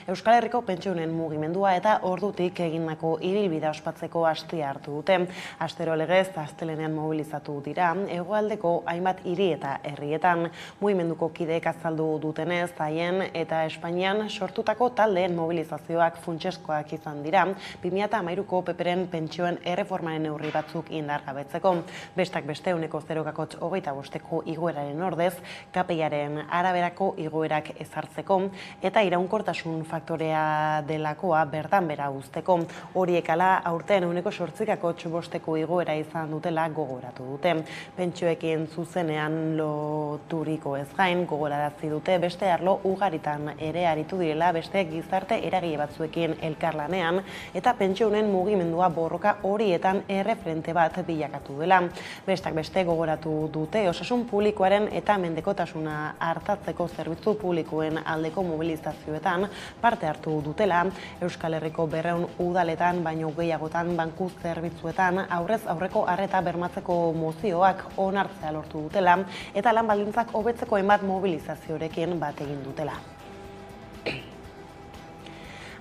Euskal Herriko pentsioen mugimendua eta ordutik egindako ibilbidea ospatzeko astia hartu dute. Astero legez, astelenean mobilizatu dira, hegoaldeko hainbat hiri eta herrietan. Mugimenduko kideek azaldu dutenez, haien eta Espainian sortutako taldeen mobilizazioak funtsezkoak izan dira, 2013ko PPren pentsioen erreformaren neurri batzuk indargabetzeko. Bestak beste 0,25ko igoeraren ordez, KPIaren araberako igoerak ezartzeko eta iraunkortasun faktorea delakoa bertan bera uzteko. Horiek ala aurten 0,8ko igoera izan dutela gogoratu dute. Pentsioekin zuzenean loturiko ez gain gogorarazi dute beste arlo ugaritan ere aritu direla beste gizarte eragile batzuekin elkarlanean eta pentsioen mugimendua borroka horietan erreferente bat bilakatu dela. Bestak beste gogoratu dute osasun publikoaren eta mendekotasuna hartatzeko zerbitzu publikoen aldeko mobilizazioetan parte hartu dutela. Euskal Herriko 200 udaletan baino gehiagotan banku zerbitzuetan aurrez aurreko arreta bermatzeko mozioak onartzea lortu dutela eta lan baldintzak hobetzeko hainbat mobilizaziorekin bat egin dutela.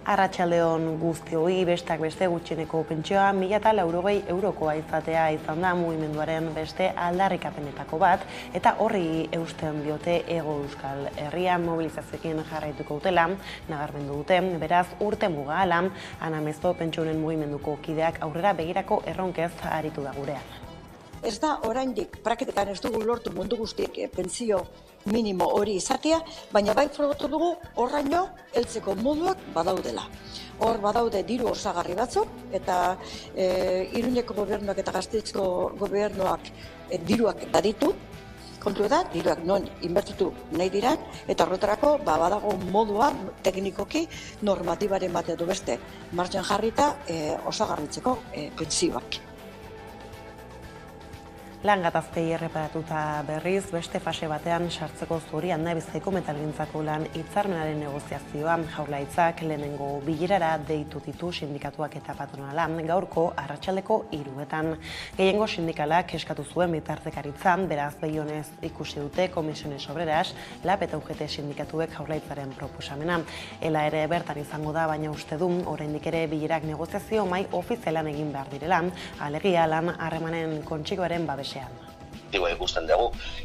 Arratsaldeon guztioi, bestak beste gutxieneko pentsioa 1.080 eurokoa izatea izan da mugimenduaren beste aldarrikapenetako bat eta horri eusten diote Hego Euskal Herria mobilizazioekin jarraituko dutela, nabarmendu dute, beraz urte muga ala, Ana Mezo pentsioen mugimenduko kideak aurrera begirako erronkez aritu da gurean. Ez da oraindik praktikan ez dugu lortu mundu guztiek pentsio minimo hori izatea, baina bai frogatu dugu horraino heltzeko moduak badaudela. Hor badaude diru osagarri batzuk eta Iruñeko gobernuak eta Gasteizko gobernuak diruak baditu. Kontu da, diruak non inbertitu nahi diran, eta horretarako badago modua teknikoki normatibaren bat edo beste martxan jarrita osagarritzeko pentsioak. Lan gatazkei erreparatuta berriz, beste fase batean sartzeko zorian da Bizkaiko metalgintzako lan hitzarmenaren negoziazioa. Jaurlaritzak lehenengo bilerara deitu ditu sindikatuak eta patronala gaurko arratsaldeko 3etan. Gehiengo sindikalak eskatu zuen bitartekaritzan, beraz behionez ikusi dute Comisiones Obreras, LAB eta UGT sindikatuek Jaurlaritzaren proposamena. Ela ere bertan izango da, baina uste du oraindik ere bilerak negoziazio mahai ofizialan egin behar direla, alegia lan harremanen kontxikoaren babesean.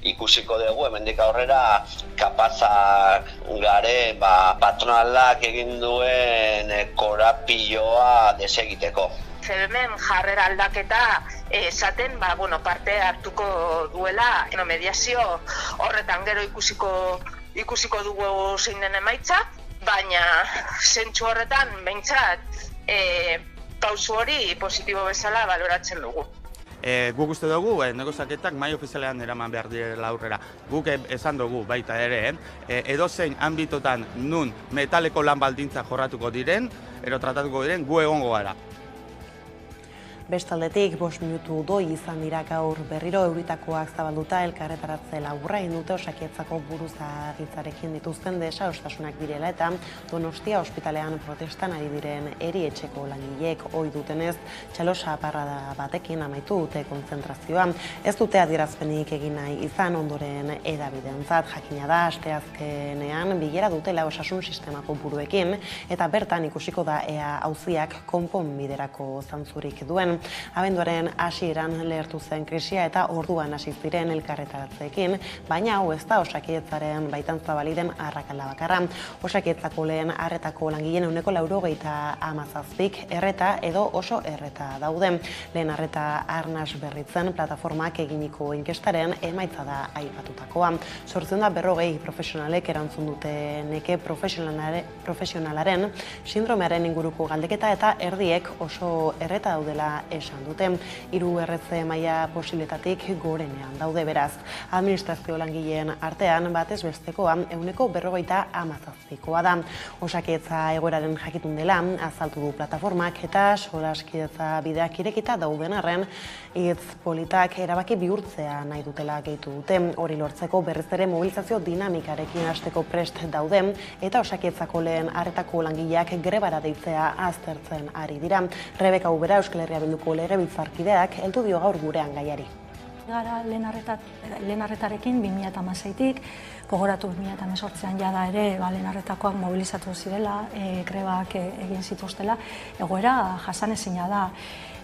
Ikusiko dugu, hemendik aurrera kapazak gare patronalak egin duen korapioa desegiteko. Hemen jarrera aldaketa esaten parte hartuko duela mediazio horretan gero ikusiko dugu zein den emaitza, baina zentzu horretan behintzat pausu hori positibo bezala baloratzen dugu. Guk uste dugu, negoziaketak mahai ofizialean eraman behar direla aurrera. Guk esan dugu baita ere, edozein anbitotan nun metaleko lan baldintza jorratuko diren, tratatuko diren, gu egongo gara. Bestaldetik, 5 minutu doi izan dira gaur berriro euritakoak zabalduta elkarretaratze laburra egin dute Osakidetzako buruzagitzarekin dituzten desadostasunak direla eta Donostia ospitalean protestan ari diren erietxeko langileek ohi dutenez txalosa parrada batekin amaitu dute kontzentrazioa. Ez dute adierazpenik egin nahi izan ondoren hedabideentzat jakina da asteazkenean bilera dutela osasun sistemako buruekin eta bertan ikusiko da ea auziak konponbiderako zantzurik duen. Abenduaren hasieran lehertu zen krisia eta orduan hasi ziren elkarretaratzeekin, baina hau ez da Osakidetzaren baitan zabaliren arrakala bakarra. Osakidetzako lehen arretako langileen 97%k erreta edo oso erreta daude. Lehen arreta arnas berritzen plataformak eginiko inkestaren emaitza da aipatutakoa. 840 profesionalek erantzun dute neke profesionalaren sindromearen inguruko galdeketa eta erdiek oso erreta daudela esan dute. 3 erretze maila posibiletatik gorenean daude beraz. Administrazio langileen artean batez bestekoa 50%koa da. Osakidetza egoeraren jakitun dela azaltu du plataformak eta solaskidetza bideak irekita dauden arren hitz politak erabaki bihurtzea nahi dutela gehitu dute. Hori lortzeko berriz ere mobilizazio dinamikarekin hasteko prest daude eta Osakidetzako lehen arretako langileak grebara deitzea aztertzen ari dira. Rebeka Ubera Euskal Herria Bilduko legebiltzarkideak heldu dio gaur gurean gaiari. Gara lehen arretarekin 2016-tik, gogoratu 2018an jada ere lehen arretakoak mobilizatu zirela, grebak egin zituztela, egoera jasanezina da.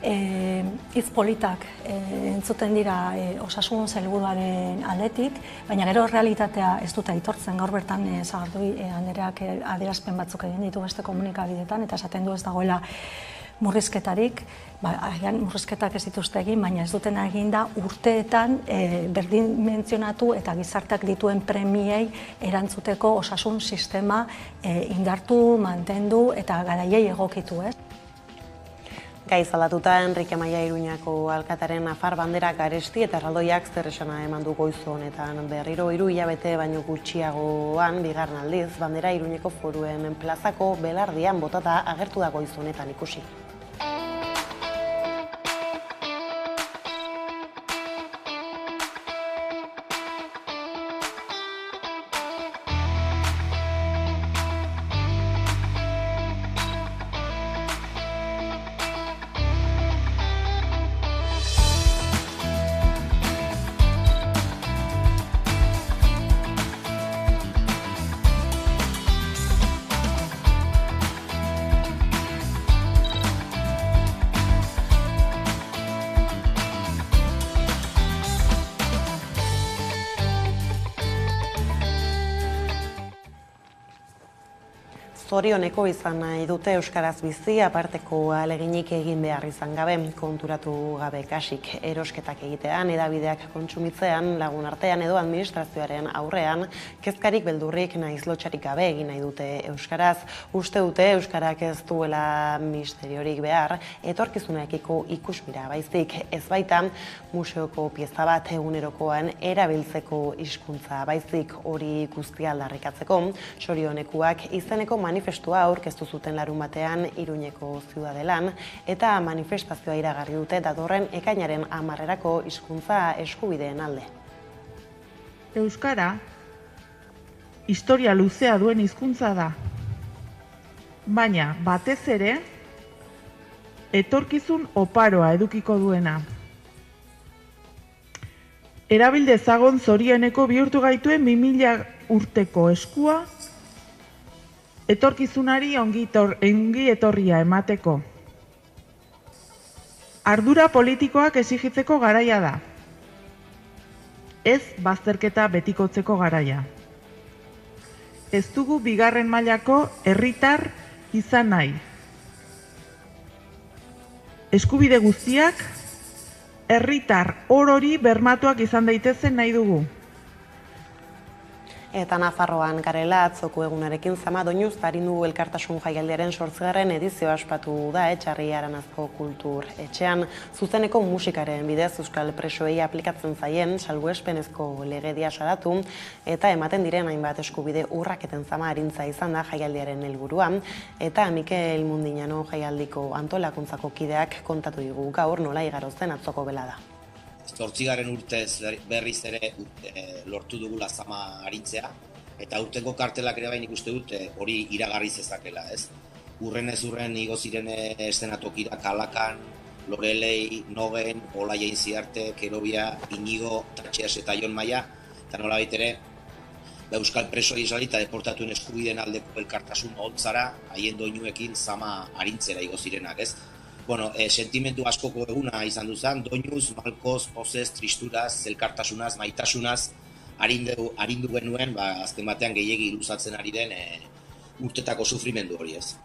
Hitz politak entzuten dira osasun sailburuaren aldetik, baina gero realitatea ez dute aitortzen. Gaur bertan Sagardui andereak adierazpen batzuk egin ditu beste komunikabideetan, eta esaten du ez dagoela murrizketarik, agian murrizketak ez dituzte egin, baina ez dutena egin da urteetan berdin mentzionatu eta gizarteak dituen premiei erantzuteko osasun sistema indartu, mantendu eta garaiei egokitu, ez? Gai zaldatuta Enrique Maia Iruñako alkataren nafar banderak garesti eta erraldoiak zer esana eman du goizu honetan. Berriro 3 hilabete baino gutxiagoan bigarren aldiz bandera Iruñeko Foruen plazako belardian botata agertu da goizu honetan ikusi. Zorioneko izan nahi dute euskaraz bizi, aparteko ahaleginik egin behar izan gabe, konturatu gabe kasik, erosketak egitean, hedabideak kontsumitzean, lagun artean edo administrazioaren aurrean, kezkarik beldurrik naiz lotxarik gabe egin nahi dute euskaraz. Uste dute euskarak ez duela misteriorik behar, etorkizunekiko ikusmira baizik, ez baita museoko pieza bat egunerokoan erabiltzeko hizkuntza baizik, hori guztia aldarrikatzeko, Zorionekuak izeneko manifestua aurkeztu zuten larun batean Iruñeko ziudadelan eta manifestazioa iragarri dute datorren ekainaren 10erako hizkuntza eskubideen alde. Euskara historia luzea duen hizkuntza da, baina batez ere etorkizun oparoa edukiko duena. Erabil dezagon zorioneko bihurtu gaituen 2000 urteko eskua etorkizunari ongi etorria emateko. Ardura politikoak exigitzeko garaia da. Ez bazterketa betikotzeko garaia. Ez dugu bigarren mailako herritar izan nahi. Eskubide guztiak herritar orori bermatuak izan daitezen nahi dugu. Eta Nafarroan garela atzoko egunarekin zama doinuz arindu elkartasun jaialdiaren 8. edizioa ospatu da Etxarri Aranazko Kultur Etxean. Zuzeneko musikaren bidez euskal presoei aplikatzen zaien salbuespenezko legedia salatu eta ematen diren hainbat eskubide urraketen zama arintza izan da jaialdiaren helburua. Eta Mikel Mundinano jaialdiko antolakuntzako kideak kontatu digu gaur nola igaro zen atzoko belada. 8. urtez berriz ere lortu dugula zama arintzea, eta urtengo kartelak ere bain ikuste dut hori iragarri zezakela, ez? Urrenez urren igo ziren eszenatokira Kalakan, Lorelei, Nogen, Olaia Inziarte, Kerobia, Inigo, Tatxeas eta Jon Maia, eta nola baitere, euskal preso izali eta deportatuen eskubideen aldeko elkartasun holtzara, haien doinuekin zama arintzera igo zirenak, ez? Bueno, sentimentu askoko eguna izan duzan, doinuz, malkoz, pozez, tristuraz, elkartasunaz, maitasunaz, arindu genuen, azken batean gehiegi luzatzen ari den urtetako sufrimendu hori ez.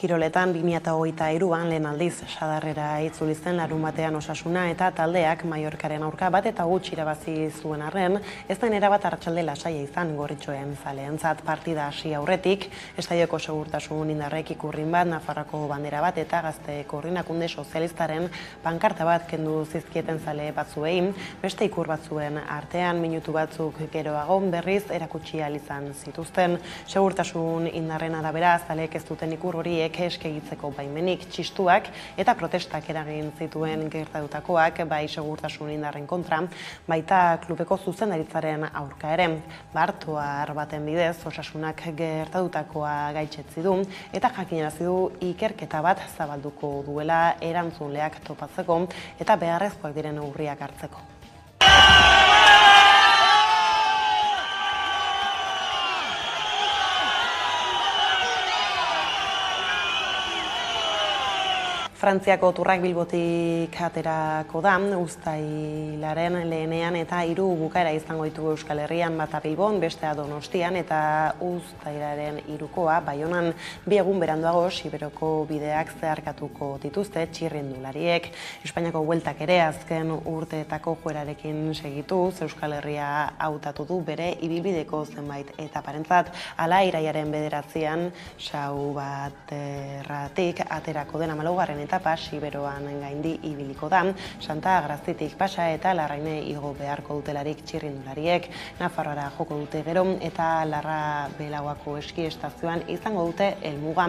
Kiroletan 2023an lehen aldiz sadarrera itzuli zen larun batean Osasuna eta taldeak Mallorcaren aurka bat eta gutxi irabazi zuen arren, ez da erabat arratsalde lasaia izan gorritxoen zaleentzat partida hasi aurretik, estadioko segurtasun indarrek ikurrin bat, Nafarroako bandera bat eta Gazte Koordinakunde Sozialistaren pankarta bat kendu zizkieten zale batzuei, beste ikur batzuen artean minutu batzuk geroago berriz erakutsi ahal izan zituzten. Segurtasun indarren arabera zaleek ez duten ikur horiek udalek eskegitzeko baimenik, txistuak eta protestak eragin zituen gertatutakoak, bai segurtasun indarren kontra, baita klubeko zuzendaritzaren aurka ere. Bartoar baten bidez, osasunak gertatutakoa gaitzetzi du eta jakinarazi du ikerketa bat zabalduko duela erantzuleak topatzeko eta beharrezkoak diren neurriak hartzeko. Frantziako Turrak Bilbotik aterako da, uztailaren lehenean eta 3 bukaera izango ditugu Euskal Herrian, bata Bilbon, bestea Donostian eta uztailaren 3koa Baionan 2 egun beranduago Siberoko bideak zeharkatuko dituzte txirrindulariek. Espainiako bueltak ere azken urteetako joerarekin segituz, Euskal Herria hautatu du bere ibilbideko zenbait etaparentzat, hala iraiaren 9an sau baterratik aterako den 14. etapa Siberoan gaindi ibiliko da, Santa Agrazitik pasa eta Larraine igo beharko dutelarik txirrindulariek, Nafarroara joko dute gero eta Larra Belauako eski estazioan izango dute helmuga.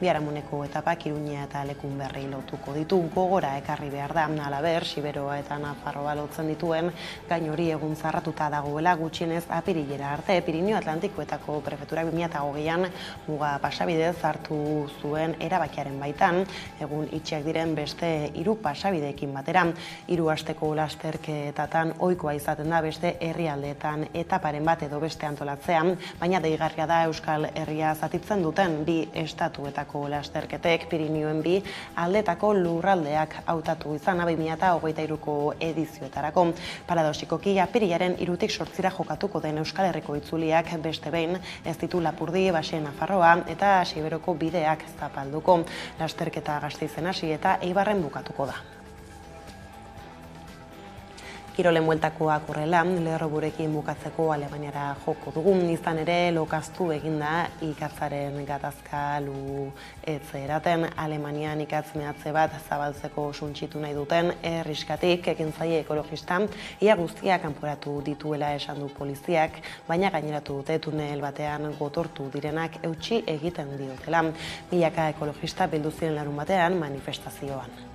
Biharamuneko etapak Iruña eta Lekunberri lotuko ditu, gogora ekarri behar da, halaber Siberoa eta Nafarroa lotzen dituen gain hori egun zarratuta dagoela gutxienez apirilera arte. Pirinio Atlantikoetako prefetura 2020an muga pasabidez hartu zuen erabakiaren baitan, egun itxiak diren beste 3 pasabideekin batera. 3 asteko lasterketatan ohikoa izaten da beste herrialdeetan etaparen bat edo beste antolatzean, baina deigarria da Euskal Herria zatitzen duten 2 estatuetako lasterketek Pirinioen 2 aldetako lurraldeak hautatu izana 2023ko edizioetarako. Paradoxikoki apirilaren 3tik 8 jokatuko den Euskal Herriko itzuliak beste behin ez ditu Lapurdi, Baxe, Nafarroa eta Siberoko bideak zapalduko. Lasterketa Gasteizen hasi eta Eibarren bukatuko da. Kirolen bueltakoak horrela, Lerroburekin bukatzeko Alemaniara joko dugu. Izan ere, lokaztu eginda ikatzaren gatazka luetzeraten. Alemanian ikatz mehatze bat zabaltzeko suntsitu nahi duten herriskatik ekintzaile ekologista ia guztiak kanporatu dituela esan du poliziak, baina gaineratu dute tunel batean gotortu direnak eutsi egiten diotela. Milaka ekologista bildu ziren larunbatean manifestazioan.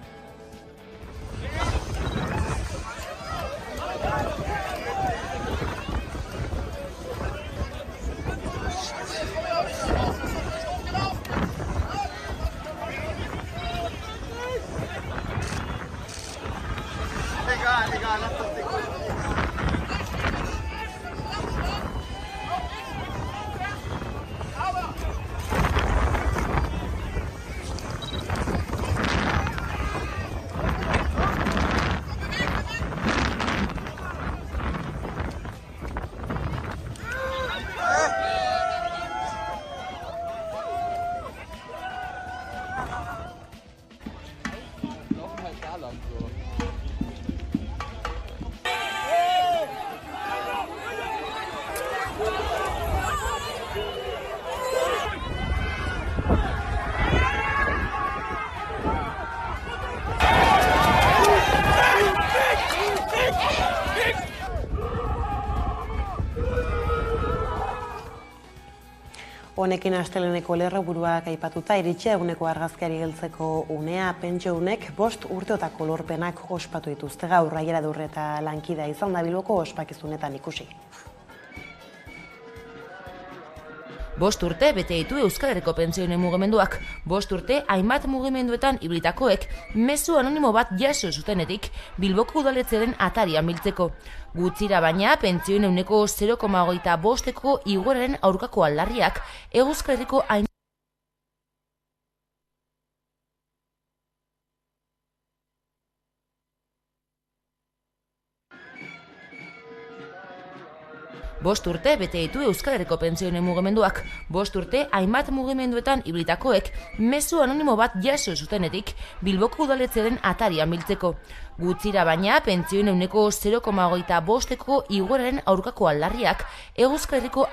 Honekin asteleheneko lerroburuak aipatuta iritsi eguneko argazkiari heltzeko unea, pentsiodunek 5 urteotako lorpenak ospatu dituzte gaur. Raiera Durre eta lankidea izan da Bilboko ospakizunetan ikusi. 5 urte bete ditu Euskal Herriko pentsioen mugimenduak. 5 urte hainbat mugimenduetan ibilitakoek mezu anonimo bat jaso zutenetik Bilboko udaletxearen atarian biltzeko. Gutxira baina pentsioen 0,25ko igoeraren aurkako aldarriak Euskal Herriko Bost urte bete ditu Euskal Herriko pentsioen mugimenduak. 5 urte hainbat mugimenduetan ibilitakoek mezu anonimo bat jaso zutenetik Bilboko udaletxearen atarian biltzeko. Gutxira baina pentsioen 0,25ko igoeraren aurkako aldarriak Euskal Herriko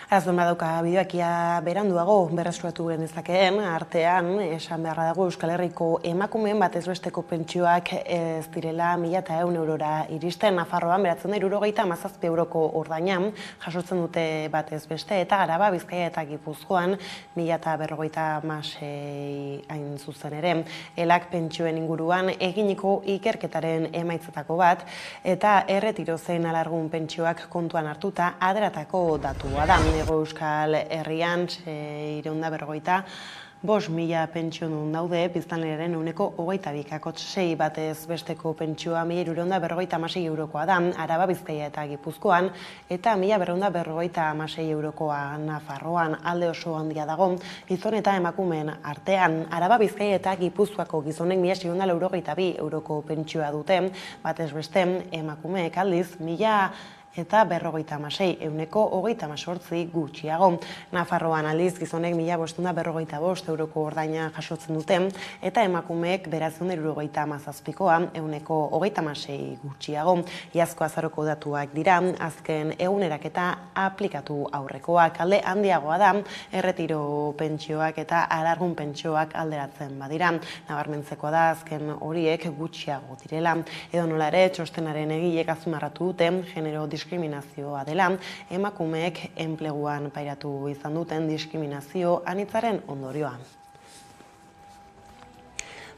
Arazten badauka bideoak ia beranduago berreskuratu genezakeen artean, esan beharra dago Euskal Herriko emakumeen batez besteko pentsioak ez direla 1.100 eurora iristen. Nafarroan beratzen da 77 euroko ordaina jasotzen dute batez beste, eta Araba, Bizkaia eta Gipuzkoan 1.056 hain zuzen ere. Elak pentsioen inguruan eginiko ikerketaren emaitzetako bat, eta erretiro zein alargun pentsioak kontuan hartuta aderatako datua da. Ego Euskal Herrian 650.000 pentsiodun daude, biztanlearen 22,6 batez besteko pentsioa 1.656 eurokoa da, Araba, Bizkaia eta Gipuzkoan, eta 1.256 eurokoa Nafarroan. Alde oso handia dago gizon eta emakumeen artean. Araba, Bizkaia eta Gipuzkoako gizonek 1.682 euroko pentsioa dute, batez beste emakumeek aldiz 1.056 euneko 38 gutxiago. Nafarroan aldiz gizonek 1.555 euroko ordaina jasotzen dute, eta emakumeek 977koa euneko 36 gutxiago. Iazko azaroko datuak dira, azken eguneraketa aplikatu aurrekoak. Alde handiagoa da, erretiro pentsioak eta alargun pentsioak alderatzen badira. Nabarmentzekoa da, azken horiek gutxiago direla. Edo nola ere, txostenaren egileek azpimarratu dute, genero diskriminazioa dela, emakumeek enpleguan pairatu izan duten diskriminazio anitzaren ondorioa.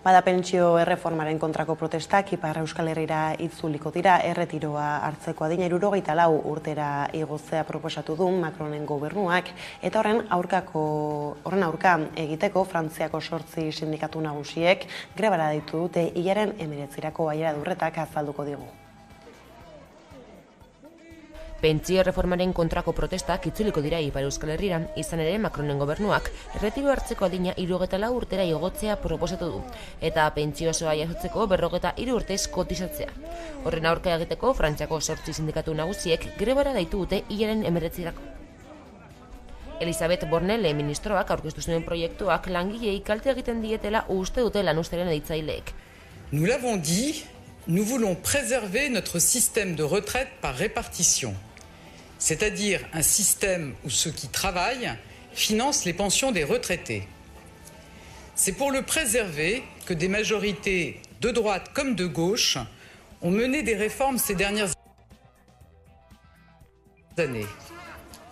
Bada pentsio erreformaren kontrako protestak Ipar Euskal Herrira itzuliko dira, erretiroa hartzeko adina 74 urtera igotzea proposatu du Macronen gobernuak, eta horren aurka egiteko Frantziako 8 sindikatu nagusiek grebara deitu dute hilaren 19irako Aiara-Durretak azalduko digu. Pentsio erreformaren kontrako protestak itzuliko dira Ipar Euskal Herrira, izan ere Macronen gobernuak erretiro hartzeko adina 74 urtera igotzea proposatu du, eta pentsio osoa jasotzeko 43 urtez kotizatzea. Horren aurka egiteko Frantziako 8 sindikatu nagusiek grebara deitu dute hilaren 19irako. Elisabeth Borne ministroak aurkeztu zuen proiektuak langileei kalte egiten dietela uste dute lanuzteren editzaileek. Nous l'avons dit, nous voulons préserver notre système de retraite par répartition. C'est-à-dire un système où ceux qui travaillent financent les pensions des retraités. C'est pour le préserver que des majorités de droite comme de gauche ont mené des réformes ces dernières années.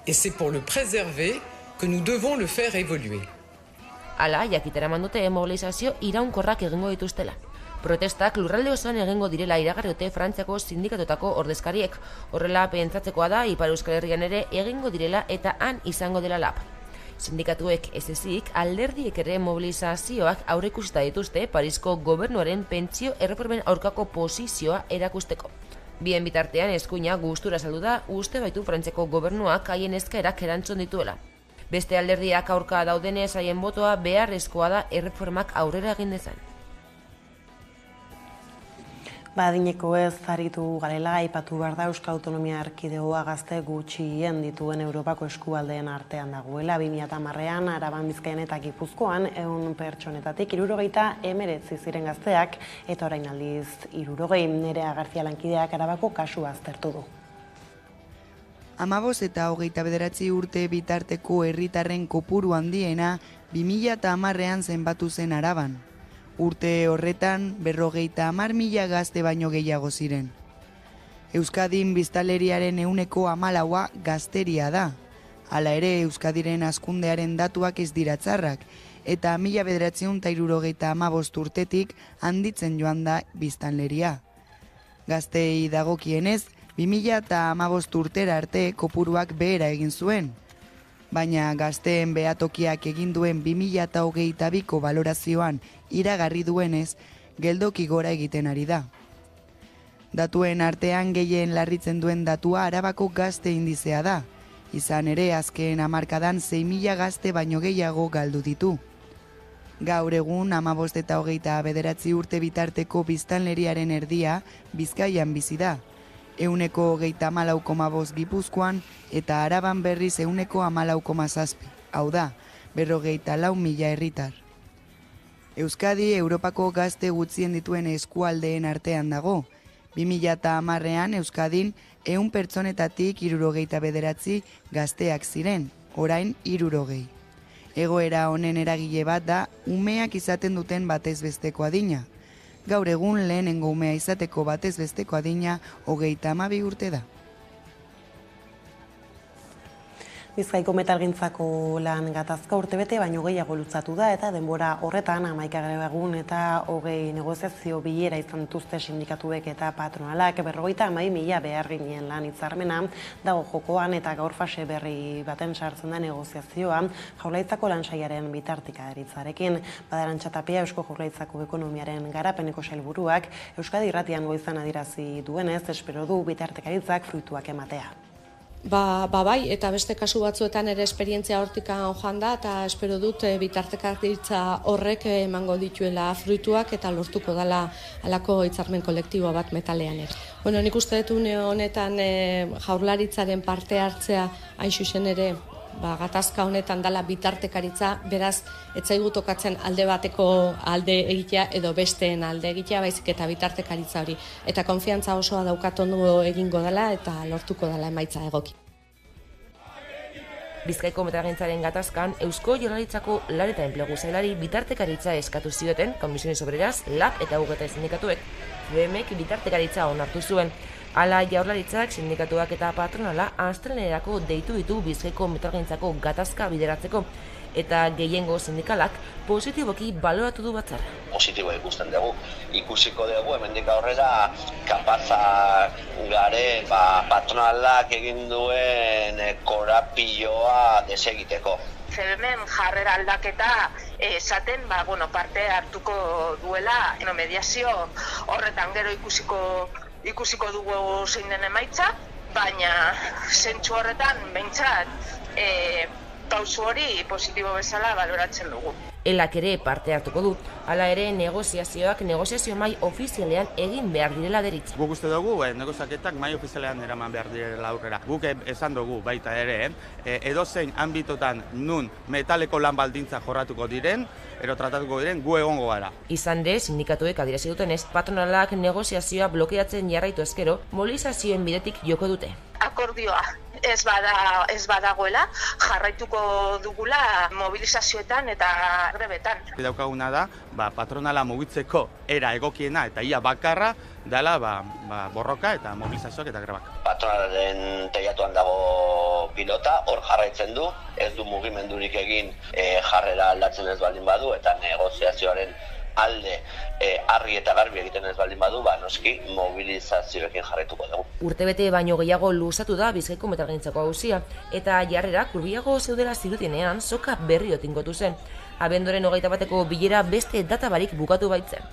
Et c'est pour le préserver que nous devons le faire évoluer. Hala, jakitera mandute mobilizazio iraunkorrak egingo dituztela. Protestak lurralde osoan egingo direla iragarri dute Frantziako sindikatutako ordezkariek. Horrela pentsatzekoa da Ipar Euskal Herrian ere egingo direla eta han izango dela lab. Sindikatuek ez ezik alderdiek ere mobilizazioak aurreikusita dituzte Parisko gobernuaren pentsio erreformen aurkako posizioa erakusteko. Bien bitartean eskuina gustura saldu da uste baitu Frantziako gobernuak haien eskaerak erantzun dituela. Beste alderdiak aurka daudenez haien botoa beharrezkoa da erreformak aurrera egin dezan. Adineko ez aritu garela, aipatu behar da Euskal Autonomia Erkidegoa gazte gutxien dituen Europako eskualdeen artean dagoela. 2010ean Araban, Bizkaian eta Gipuzkoan 100 pertsonetatik 79 ziren gazteak, eta orain aldiz 60. Nerea García lankideak Arabako kasua aztertu du. 15 eta 29 urte bitarteko herritarren kopuru handiena 2010ean zenbatu zen Araban. Urte horretan 50.000 gazte baino gehiago ziren. Euskadin biztanleriaren 14% gazteria da. Hala ere, Euskadiren hazkundearen datuak ez dira txarrak, eta 1975 urtetik handitzen joan da biztanleria. Gazteei dagokienez, 2015 urtera arte kopuruak behera egin zuen. Baina gazteen behatokiak egin duen 2022ko balorazioan iragarri duenez, geldoki gora egiten ari da. Datuen artean gehien larritzen duen datua Arabako gazte indizea da. Izan ere, azken hamarkadan 6.000 gazte baino gehiago galdu ditu. Gaur egun 15 eta 29 urte bitarteko biztanleriaren erdia Bizkaian bizi da. 114,5 Gipuzkoan eta Araban berriz 114,7. Hau da, 54.000 herritar. Euskadi Europako gazte gutxien dituen eskualdeen artean dago. 2010ean Euskadin 100 pertsonetatik 69 gazteak ziren, orain 60. Egoera honen eragile bat da umeak izaten duten batez besteko adina. Gaur egun lehenengo umea izateko batez besteko adina 32 urte da. Bizkaiko metalgintzako lan gatazka urtebete baino gehiago lutzatu da eta denbora horretan 11 egun eta 20 negoziazio bilera izan dituzte sindikatuek eta patronalak 52.000 beharginen lan hitzarmena dago jokoan eta gaur fase berri baten sartzen da negoziazioa Jaurlaritzako Lansaiaren bitartekaritzarekin. Arantxa Tapia Eusko Jaurlaritzako ekonomiaren garapeneko sailburuak Euskadi Irratian goizan adierazi duenez espero du bitartekaritzak fruituak ematea. Bai, eta beste kasu batzuetan ere esperientzia hortikan joan da, eta espero dut bitartekaritza horrek emango dituela fruituak eta lortuko dela halako hitzarmen kolektibo bat metalean ere. Bueno, nik uste dut une honetan Jaurlaritzaren parte hartzea hain zuzen ere gatazka honetan dela bitartekaritza, beraz, ez zaigu tokatzen alde bateko alde egitea edo besteen alde egitea, baizik eta bitartekaritza hori. Eta konfiantza osoa daukat ondo egingo dela eta lortuko dela emaitza egoki. Bizkaiko metalgintzaren gatazkan, Eusko Jaurlaritzako Lan eta Enplegu Sailari bitartekaritza eskatu zioten, Comisiones Obreras, LAB eta UGT sindikatuek. CBMek bitartekaritza onartu zuen. Hala Jaurlaritzak, sindikatuak eta patronala astelehenerako deitu ditu Bizkaiko metalgintzako gatazka bideratzeko. Eta gehiengo sindikalak positiboki baloratu du batzarra. Positibo ikusten dugu. Ikusiko dugu hemendik aurrera kapazak gare patronalak egin duen korapioa desegiteko. CBMen jarrera aldaketa esaten parte hartuko duela mediazio horretan gero ikusiko dugu zein den emaitza, baina zentsu horretan behintzat pausu hori positibo bezala baloratzen dugu. Elak ere parte hartuko du, hala ere negoziazioak negoziazio mai ofizialean egin behar direla deritza. Guk uste dugu, negoziaketak mai ofizialean eraman behar direla aurrera. Guk esan dugu baita ere, edozein anbitotan nun metaleko lan baldintza jorratuko diren, ero tratatuko diren, gu egongo gara. Izan de, sindikatuek adierazi dutenez, patronalak negoziazioa blokeatzen jarraitu ezkero, mobilizazioen bidetik joko dute. Akordioa ez badagoela, jarraituko dugula mobilizazioetan eta grebetan. Daukaguna da, patronala mugitzeko era egokiena eta ia bakarra dela borroka eta mobilizazioak eta grebak. Patronalaren teilatuan dago pilota, hor jarraitzen du, ez du mugimendurik egin jarrera aldatzen ez baldin badu eta negoziazioaren alde argi eta garbi egiten ez baldin badu, noski mobilizazioekin jarraituko dugu. Urtebete baino gehiago luzatu da Bizkaiko metalgintzako auzia eta jarrerak hurbilago zeudela zirudienean soka berriro tinkotu zen. Abenduaren 21eko bilera beste data barik bukatu baitzen.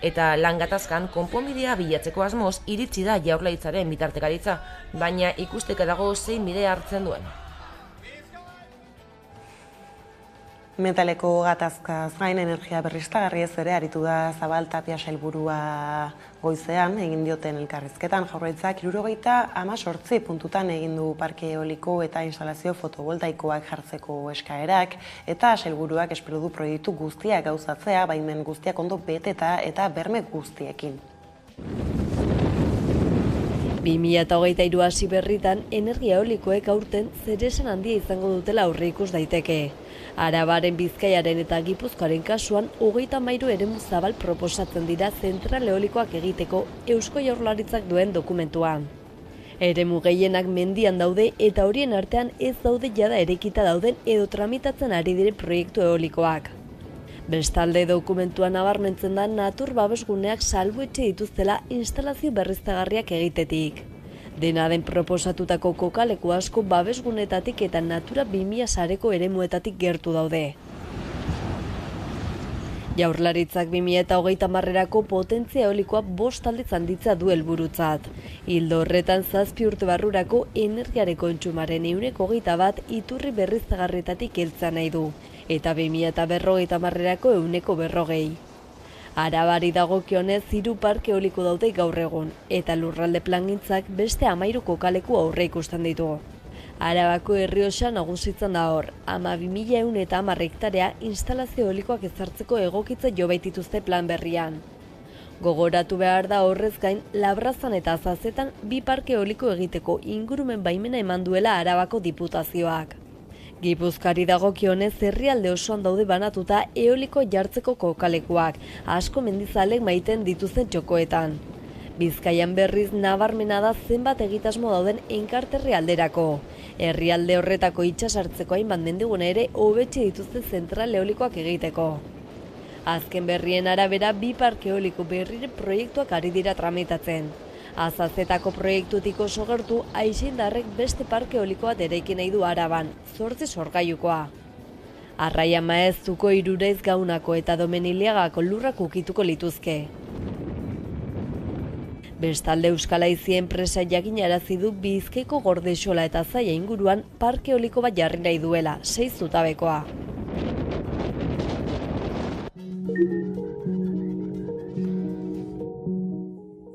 Eta lan gatazkan konponbidea bilatzeko asmoz iritsi da Jaurlaritzaren bitartekaritza, baina ikusteke dago zein bide hartzen duen. Metaleko gatazkaz gain energia berriztagarriez ere aritu da Zabal Tapia sailburua goizean egin dioten elkarrizketan. Jaurlaritzak 78 puntutan egin du parke eoliko eta instalazio fotovoltaikoak jartzeko eskaerak eta sailburuak espero du proiektu guztiak gauzatzea, baimen guztiak ondo beteta eta berme guztiekin. 2023 hasi berritan energia eolikoek aurten zeresan handia izango dutela aurreikus daiteke. Arabaren, Bizkaiaren eta Gipuzkoaren kasuan 33 eremu zabal proposatzen dira zentral eolikoak egiteko Eusko Jaurlaritzak duen dokumentuan. Eremu gehienak mendian daude eta horien artean ez daude jada erekita dauden edo tramitatzen ari diren proiektu eolikoak. Bestalde dokumentuan nabarmentzen da natur babesguneak salbuetxe dituztela instalazio berriztagarriak egitetik. Dena den proposatutako kokaleku asko babesgunetatik eta Natura 2000 sareko eremuetatik gertu daude. Jaurlaritzak 2030erako potentzia eolikoa 5 aldiz handitzea du helburutzat. Ildo horretan 7 urte barrurako energiareko kontsumaren 21% iturri berriztagarrietatik heltzea nahi du, eta 2030erako 40%. Arabari dagokionez 3 parke eoliko daude gaur egun, eta lurralde plangintzak beste 13 kokaleku aurre ikusten ditu. Arabako Errioxa nagusitzen da hor, 12.110 hektarea instalazio eolikoak ezartzeko egokitze jo baitituzte plan berrian. Gogoratu behar da horrez gain, Labrazan eta Zazetan 2 parke eoliko egiteko ingurumen baimena eman duela Arabako Diputazioak. Gipuzkoari dagokionez herrialde osoan daude banatuta eoliko jartzeko kokalekuak, asko mendizalek maiten dituzten txokoetan. Bizkaian berriz nabarmena da zenbat egitasmo dauden enkarterri alderako. Herrialde horretako itsasartzeko hainbat mendigune ere hobetsi dituzte zentral eolikoak egiteko. Azken berrien arabera 2 parke eoliko berrire proiektuak ari dira tramitatzen. Azazetako proiektutik oso gertu Aixindarrek beste parke eoliko bat eraiki nahi du Araban, 8 sorgailukoa. Arraia Maeztuko, Iruraiz Gaunako eta Domeniliagako lurrak ukituko lituzke. Bestalde Euskal Haizi enpresa jakinarazi du Bizkaiko Gordexola eta Zaia inguruan parke eoliko bat jarri nahi duela, 6 zutabekoa.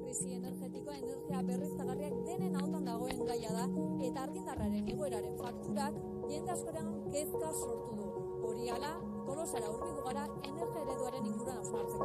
Krisi energetikoa energia berriztagarriak denen ahotan dagoen gaia da eta argindarraren egoeraren fakturak jende askoren kezka sortu du. Hori hala, Tolosara hurbildu gara energia ereduaren inguruan hausnartzeko.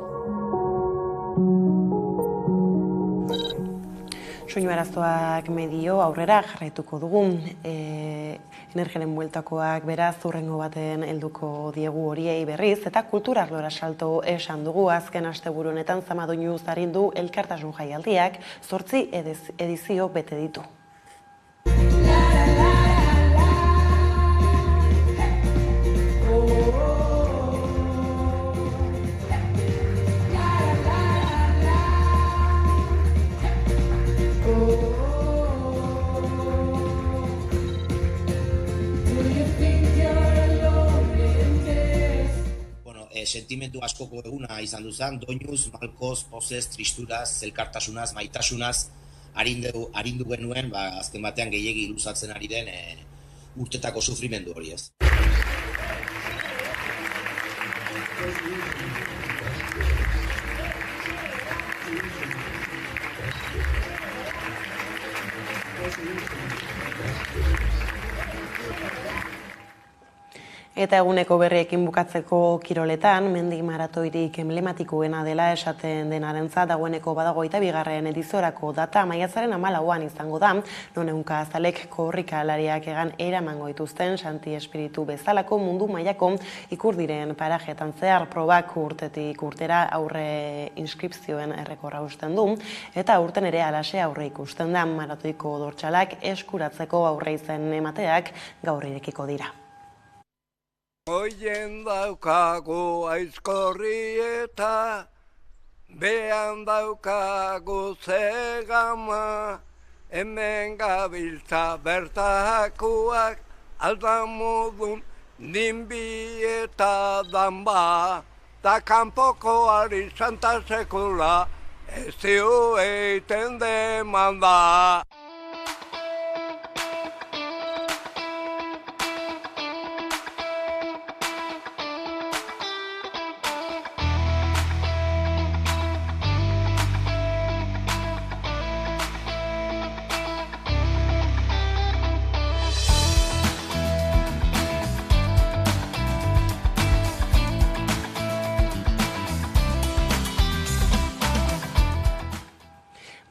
Soinu arazoak medio aurrera jarraituko dugu. Energiaren bueltakoak beraz hurrengo baten helduko diegu horiei berriz eta kultura arlora salto esan dugu. Azken asteburu honetan Zamadoinu Zarindu elkartasun jaialdiak 8 edizio bete ditu. Sentimendu askoko eguna izan duzan, doinuz, malkoz, pozez, tristuraz, elkartasunaz, maitasunaz, arindu genuen, azken batean gehiegi luzatzen ari den urtetako sufrimendu hori ez. Eta eguneko berriekin bukatzeko kiroletan, mendi maratoirik emblematikoena dela esaten denarentzat dagoeneko badago 22. ediziorako data maiatzaren 14an izango da, non ehunka azalek korrikalariak egan eramango dituzten Santi Espiritu bezalako mundu mailako ikur diren parajetan zehar probak urtetik urtera aurre inskripzioen errekorra usten du, eta urten ere alaxe aurre ikusten da maratoiko dortxalak eskuratzeko aurre izen emateak gaur irekiko dira. Oien daukagu aizkorri eta behan daukagu zegama, hemen gabiltza bertakuak aldamudun nimbi eta danba, da kanpokoari santa sekula ez dio eiten demanda.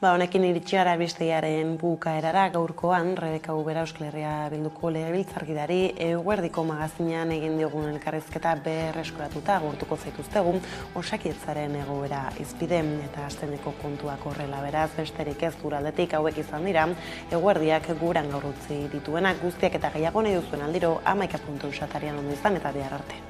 Honekin iritsi gara albisteriaren bukaerara gaurkoan Rebeka Ubera Euskal Herria Bilduko legebiltzarkidari eguerdiko magazinean egin diogun elkarrizketa berreskuratuta agurtuko zaituztegu Osakidetzaren egoera hizpide eta asteneko kontuak horrela beraz besterik ez gure aldetik hauek izan dira eguerdiak guran gaur utzi dituenak guztiak eta gehiago nahi duzuen aldiro 11 atarian ondo izan eta bihar arte.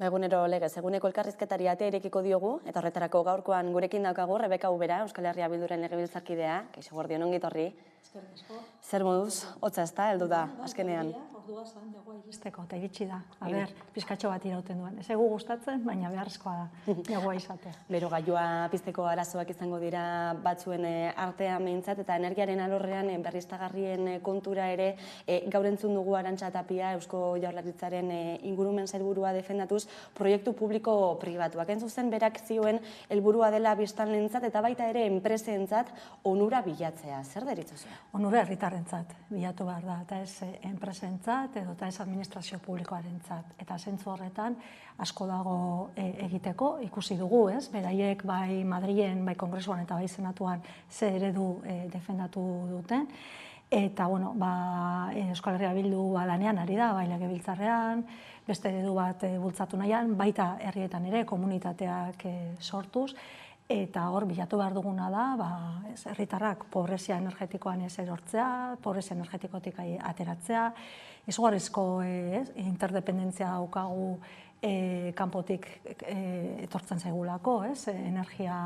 Egunero legez, eguneko elkarrizketari atea irekiko diogu, eta horretarako gaurkoan gurekin daukagu Rebeka Ubera, Euskal Herria Bilduren legebiltzarkidea, kaixo eguerdi on ongi etorri. Zer moduz, hotza ez da, heldu da, azkenean. Ordua zan, jagoa iristeko, eta iritsi da. Pizkatxo bat irauten duen. Ez egu gustatzen, baina beharrezkoa da, jagoa izatea. Bero gailua pizteko arazoak izango dira batzuen artean behintzat, eta energiaren alorrean berriztagarrien kontura ere, gaur entzun dugu Arantxa Tapia, Eusko Jaurlaritzaren ingurumen sailburua defendatuz, proiektu publiko pribatuak. Hain zuzen, berak zioen helburua dela biztanleentzat eta baita ere enpresentzat onura bilatzea. Zer deritzozu? Onura herritarrentzat bilatu behar da, eta ez enpresentzat edo eta ez administrazio publikoarentzat. Eta zentzu horretan asko dago egiteko, ikusi dugu, ez? Beraiek bai Madrilen, bai Kongresuan eta bai Senatuan ze eredu defendatu duten. Eta, bueno, Euskal Herria Bildu lanean ari da, bai legebiltzarrean, beste eredu bat bultzatu nahian, baita herrietan ere komunitateak sortuz, eta hor bilatu behar duguna da, herritarrak pobrezia energetikoan ez erortzea, pobrezia energetikotik ateratzea, izugarrizko interdependentzia daukagu kanpotik etortzen zaigulako, energia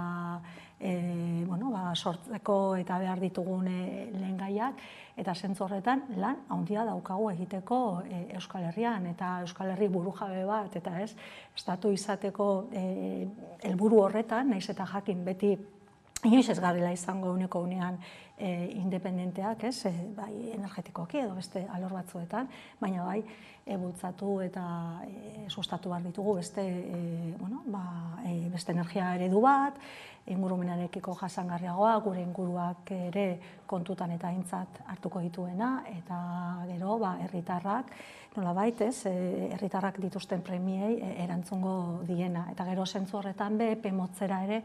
sortzeko eta behar ditugun lehengaiak, eta zentzu horretan lan handia daukagu egiteko Euskal Herrian, eta Euskal Herri burujabe bat, eta ez, estatu izateko helburu horretan, nahiz eta jakin beti inoiz ez garela izango uneko unean independenteak, bai energetikoki edo beste alor batzuetan, baina bai bultzatu eta sustatu behar ditugu beste energia eredu bat, ingurumenarekiko jasangarriagoa, gure inguruak ere kontutan eta aintzat hartuko dituena, eta gero herritarrak, nolabait, herritarrak dituzten premiei erantzungo diena. Eta gero zentzu horretan epe motzera ere,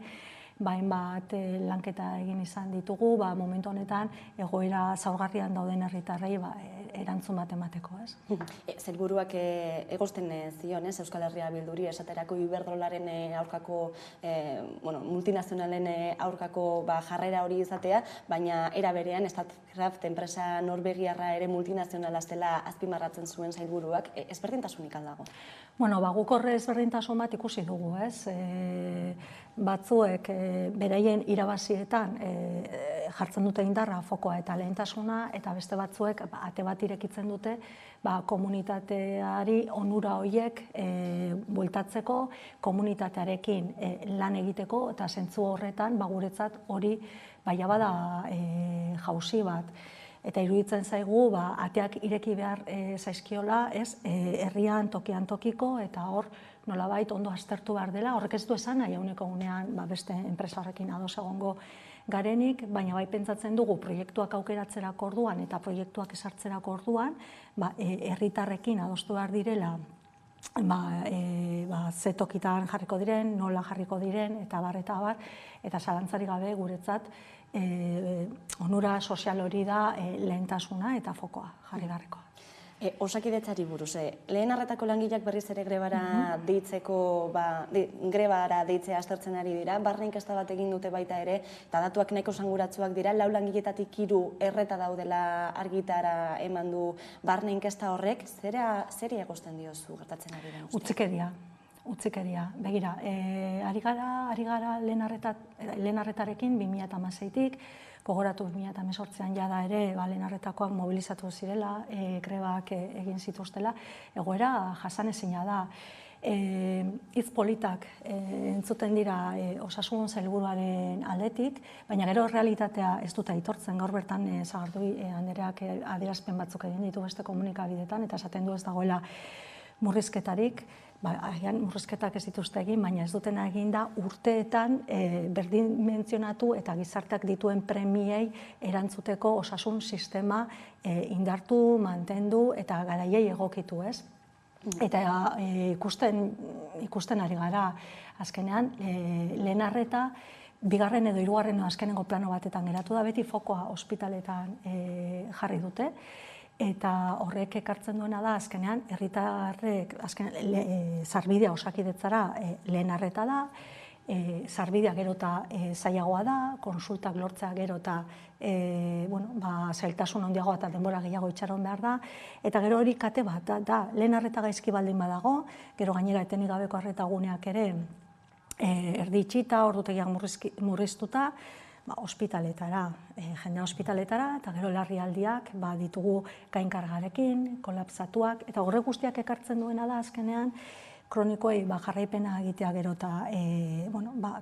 hainbat lanketa egin izan ditugu, momentu honetan egoera zaurgarrian dauden herritarrei erantzun bat emateko, ez? Sailburuak egozten zion, Euskal Herria Bilduri, esaterako Iberdrolaren aurkako, multinazionalen aurkako jarrera hori izatea, baina era berean, Statkraft enpresa norvegiarra ere multinazionala zela azpimarratzen zuen sailburuak, ezberdintasunik aldago? Guk horre ezberdintasun bat ikusi dugu, ez? Batzuek beraien irabazietan jartzen dute indarra, fokoa eta lehentasuna, eta beste batzuek ate bat irekitzen dute komunitateari onura horiek bueltatzeko, komunitatearekin lan egiteko, eta zentzu horretan guretzat hori bada jauzi bat. Eta iruditzen zaigu, ateak ireki behar zaizkiola, herrian, tokian tokiko, eta hor nolabait ondo aztertu behar dela. Horrek ez du esan nahi eguneko unean beste enpresa horrekin ados egongo garenik, baina bai pentsatzen dugu proiektuak aukeratzerako orduan eta proiektuak esartzerako orduan, herritarrekin adostu behar direla, ze tokitan jarriko diren, nola jarriko diren, eta bar, eta zalantzarik gabe guretzat onura sozial hori da lehentasuna eta fokoa jarri beharrekoa. Osakidetzari buruz, lehen arretako langileak berriz ere grebara deitzea aztertzen ari dira, barne inkesta bat egin dute baita ere, eta datuak nahiko esanguratsuak dira, 4 langiletatik 3 erreta daudela argitara eman du barne inkesta horrek, zeri egozten diozu gertatzen ari den? Utzikeria. Begira, ari gara lehen arretarekin 2016-tik, gogoratu 2018an jada ere lehen arretakoak mobilizatu zirela, grebak egin zituztela, egoera jasanezina da. Hitz politak entzuten dira osasun sailburuaren aldetik, baina gero realitatea ez dute aitortzen, gaur bertan Sagardui andereak adierazpen batzuk egin ditu beste komunikabideetan, eta esaten du ez dagoela murrizketarik, murrizketak ez dituzte egin, baina ez dutena egin da urteetan berdin mentzionatu eta gizarteak dituen premiei erantzuteko osasun sistema indartu, mantendu eta garaiei egokitu, ez? Eta ikusten ari gara, azkenean, lehen arreta, bigarren edo hirugarren azkenengo plano batetan geratu da, beti fokoa ospitaletan jarri dute, eta horrek ekartzen duena da, azkenean, herritarrek, sarbidea Osakidetzara lehen arreta da, sarbidea gero eta zailagoa da, konsultak lortzea gero eta zailtasun handiagoa eta denbora gehiago itxaron behar da, eta gero hori kate bat da, lehen arreta gaizki baldin badago, gero gainera etenik gabeko arreta guneak ere erdi itxita, ordutegiak murriztuta, ospitaletara, jendea ospitaletara, eta gero larrialdiak ditugu gainkargarekin, kolapsatuak, eta horrek guztiak ekartzen duena da azkenean, kronikoei jarraipena egitea gero eta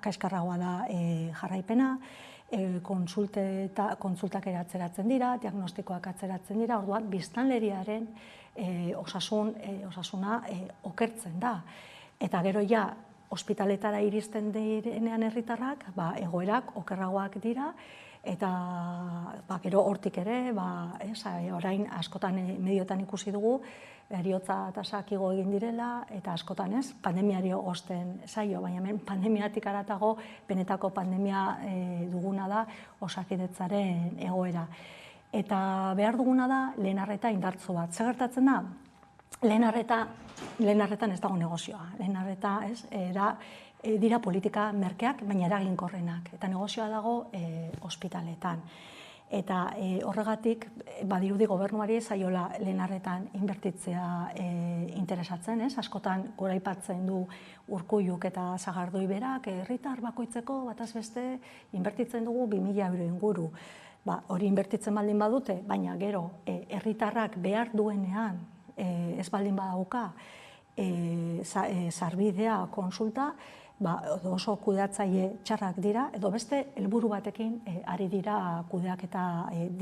kaiskarragoa da jarraipena, konsultak ere atzeratzen dira, diagnostikoak atzeratzen dira, orduan biztanleriaren osasuna okertzen da. Eta gero ja, ospitaletara iristen direnean herritarrak, egoerak okerragoak dira, eta gero hortik ere, orain askotan medioetan ikusi dugu, heriotza tasak igo egin direla, eta askotan ez, pandemiari osten zaio, baina hemen pandemiatik haratago, benetako pandemia duguna da Osakidetzaren egoera. Eta behar duguna da lehen arreta indartsu bat. Zer gertatzen da? Lehen arretan ez dago negozioa. Lehen arreta dira politika merkeak, baina eraginkorrenak. Eta negozioa dago ospitaletan. Eta horregatik, badirudi gobernuari zaiola lehen arretan inbertitzea interesatzen, ez? Askotan goraipatzen du Urkulluk eta Sagardui berak, herritar bakoitzeko bataz beste inbertitzen dugu 2.000 euro inguru. Hori inbertitzen baldin badute, baina gero herritarrak behar duenean ez baldin badauka sarbidea, konsulta, oso kudeatzaile txarrak dira, edo beste helburu batekin ari dira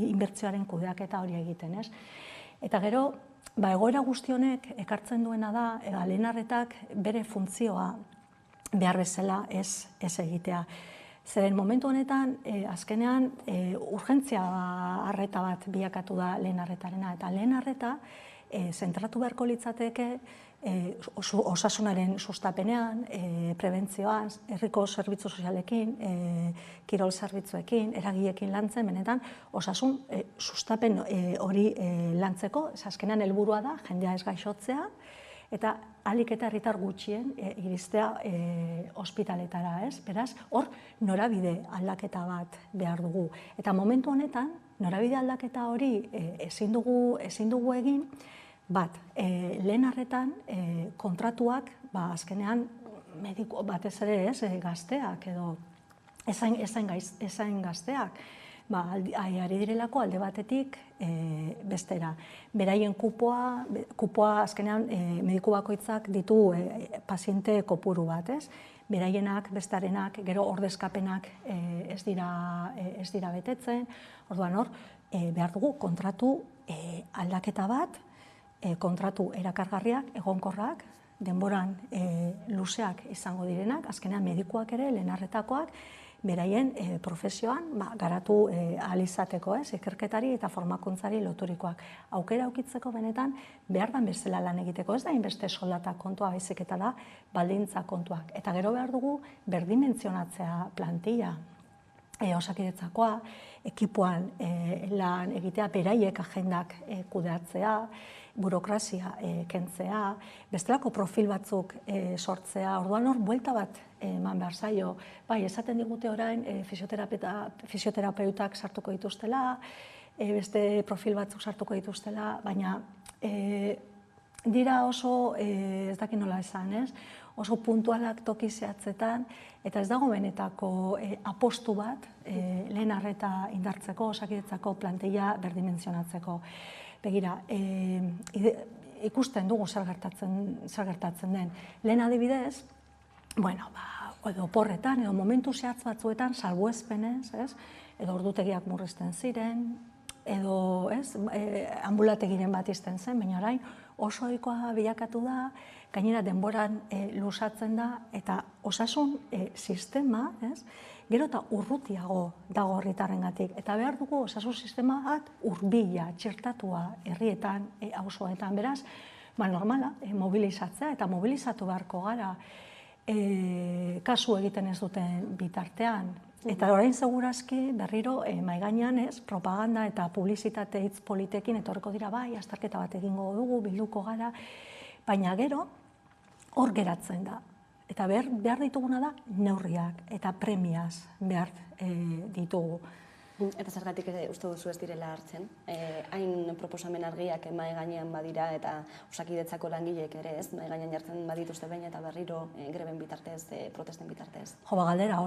inbertsioaren kudeaketa hori egiten, ez? Eta gero, egoera guzti honek ekartzen duena da, lehen arretak bere funtzioa behar bezala ez egitea. Zeren momentu honetan, azkenean, urgentzia arreta bat bilakatu da lehen arretarena, eta lehen arreta zentratu beharko litzateke osasunaren sustapenean, prebentzioan, herriko zerbitzu sozialekin, kirol zerbitzuekin, eragileekin lantzen, benetan, osasun sustapen hori lantzeko, azkenean helburua da, jendea ez gaixotzea, eta ahalik eta herritar gutxien iristea ospitaletara, ez? Beraz, hor norabide aldaketa bat behar dugu. Eta momentu honetan, norabide aldaketa hori ezin dugu egin, lehen arretan kontratuak, azkenean, batez ere ez, gazteak edo ezain gazteak, ari direlako alde batetik bestera. Beraien kupoa azkenean mediku bakoitzak ditu paziente kopuru bat, ez? Beraienak, bestarenak, gero ordezkapenak ez dira betetzen, orduan hor, behar dugu kontratu aldaketa bat, kontratu erakargarriak, egonkorrak, denboran luzeak izango direnak, azkenean medikuak ere, lehen arretakoak, beraien profesioan garatu ahal izateko, ikerketari eta formakuntzari loturikoak. Aukera aukitzeko benetan behar dan bezala lan egiteko, ez da inbeste soldata kontua baizik eta da baldintza kontuak. Eta gero behar dugu berdimentzionatzea plantilla Osakidetzakoa, ekipoan lan egitea, beraiek agendak kudeatzea, burokrazia kentzea, bestelako profil batzuk sortzea, orduan hor buelta bat eman behar zaio. Bai, esaten digute orain fisioterapeutak sartuko dituztela, beste profil batzuk sartuko dituztela, baina dira oso, ez dakit nola esan, ez? Oso puntualak toki zehatzetan, eta ez dago benetako apostu bat lehen arreta indartzeko, Osakidetzako plantilla berdimentzionatzeko. Begira, ikusten dugu zer gertatzen den. Lehen adibidez, edo oporretan, edo momentu zehatz batzuetan, salbuespenez, edo ordutegiak murrizten ziren, edo ambulategiren bat izten zen, baina orain oso ohikoa bilakatu da, gainera denboran luzatzen da, eta osasun sistema, gero eta urrutiago dago herritarrengatik. Eta behar dugu osasun sistema bat hurbila, txertatua, herrietan, auzoetan, beraz, normala, mobilizatzea, eta mobilizatu beharko gara kasu egiten ez duten bitartean. Eta orain segurazki berriro maigainan propaganda eta publizitate hitz politekin etorreko dira, bai, azterketa bat egingo dugu, bilduko gara, baina gero hor geratzen da. Eta behar dituguna da neurriak eta premiaz behar ditugu. Eta zergatik uste duzu ez direla hartzen? Hain proposamen argiak mahai gainean badira eta Osakidetzako langileek ere ez, mahai gainean jartzen badituzte behin eta berriro greben bitartez, protesten bitartez. Jo, galdera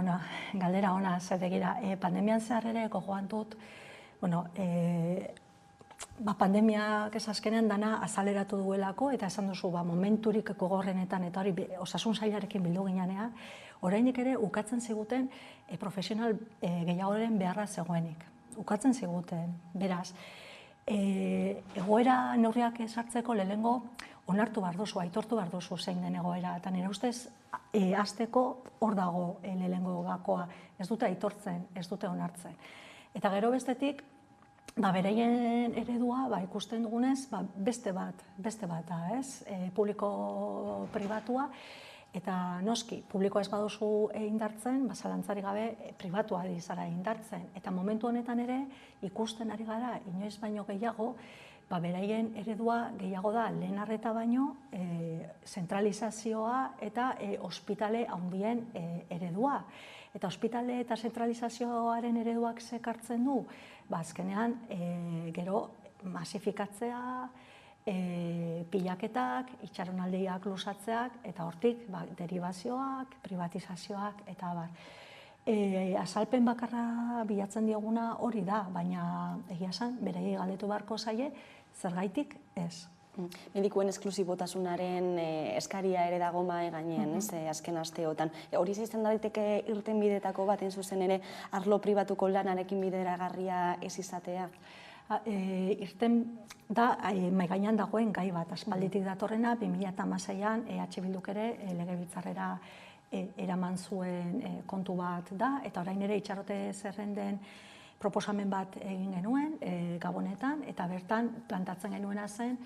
ona, zer begira, pandemian zehar ere gogoan dut, pandemiak ez azkenean dana azaleratu duelako eta esan duzu momenturik gogorrenetan eta hori osasun sailarekin bildu ginean, orainik ere ukatzen ziguten profesional gehiagoren beharra zegoenik. Ukatzen ziguten, beraz. Egoera neurriak esartzeko lehenengo onartu behar duzu, aitortu behar duzu zein den egoera. Eta nire ustez, hasteko hor dago lehenengo gakoa. Ez dute aitortzen, ez dute onartzen. Eta gero bestetik, bereien eredua ikusten dugunez beste bat da, ez? Publiko-pribatua, eta noski, publikoa ez baduzu indartzen, zalantzarik gabe pribatua ari zara indartzen. Eta momentu honetan ere ikusten ari gara, inoiz baino gehiago, beraien eredua gehiago da lehen arreta baino, zentralizazioa eta ospitale handien eredua. Eta ospitale eta zentralizazioaren ereduak zekartzen du, azkenean gero masifikatzea, pilaketak, itxaronaldiak lusatzeak, eta hortik deribazioak, privatizazioak, eta abar. Azalpen bakarra bilatzen dioguna hori da, baina egia esan, beraiei galdetu beharko zaie, zergaitik ez. Medikuen esklusibotasunaren eskaria ere dago mahai gainean, azken asteotan. Hori izan daiteke irtenbidetako baten zuzen ere arlo pribatuko lanarekin bideragarria ez izatea? Irten da mahai gainean dagoen gai bat, aspalditik datorrena, 2016an EH Bilduk ere legebiltzarrera eraman zuen kontu bat da, eta orain ere itxarote zerrenden proposamen bat egin genuen Gabonetan, eta bertan plantatzen genuena zen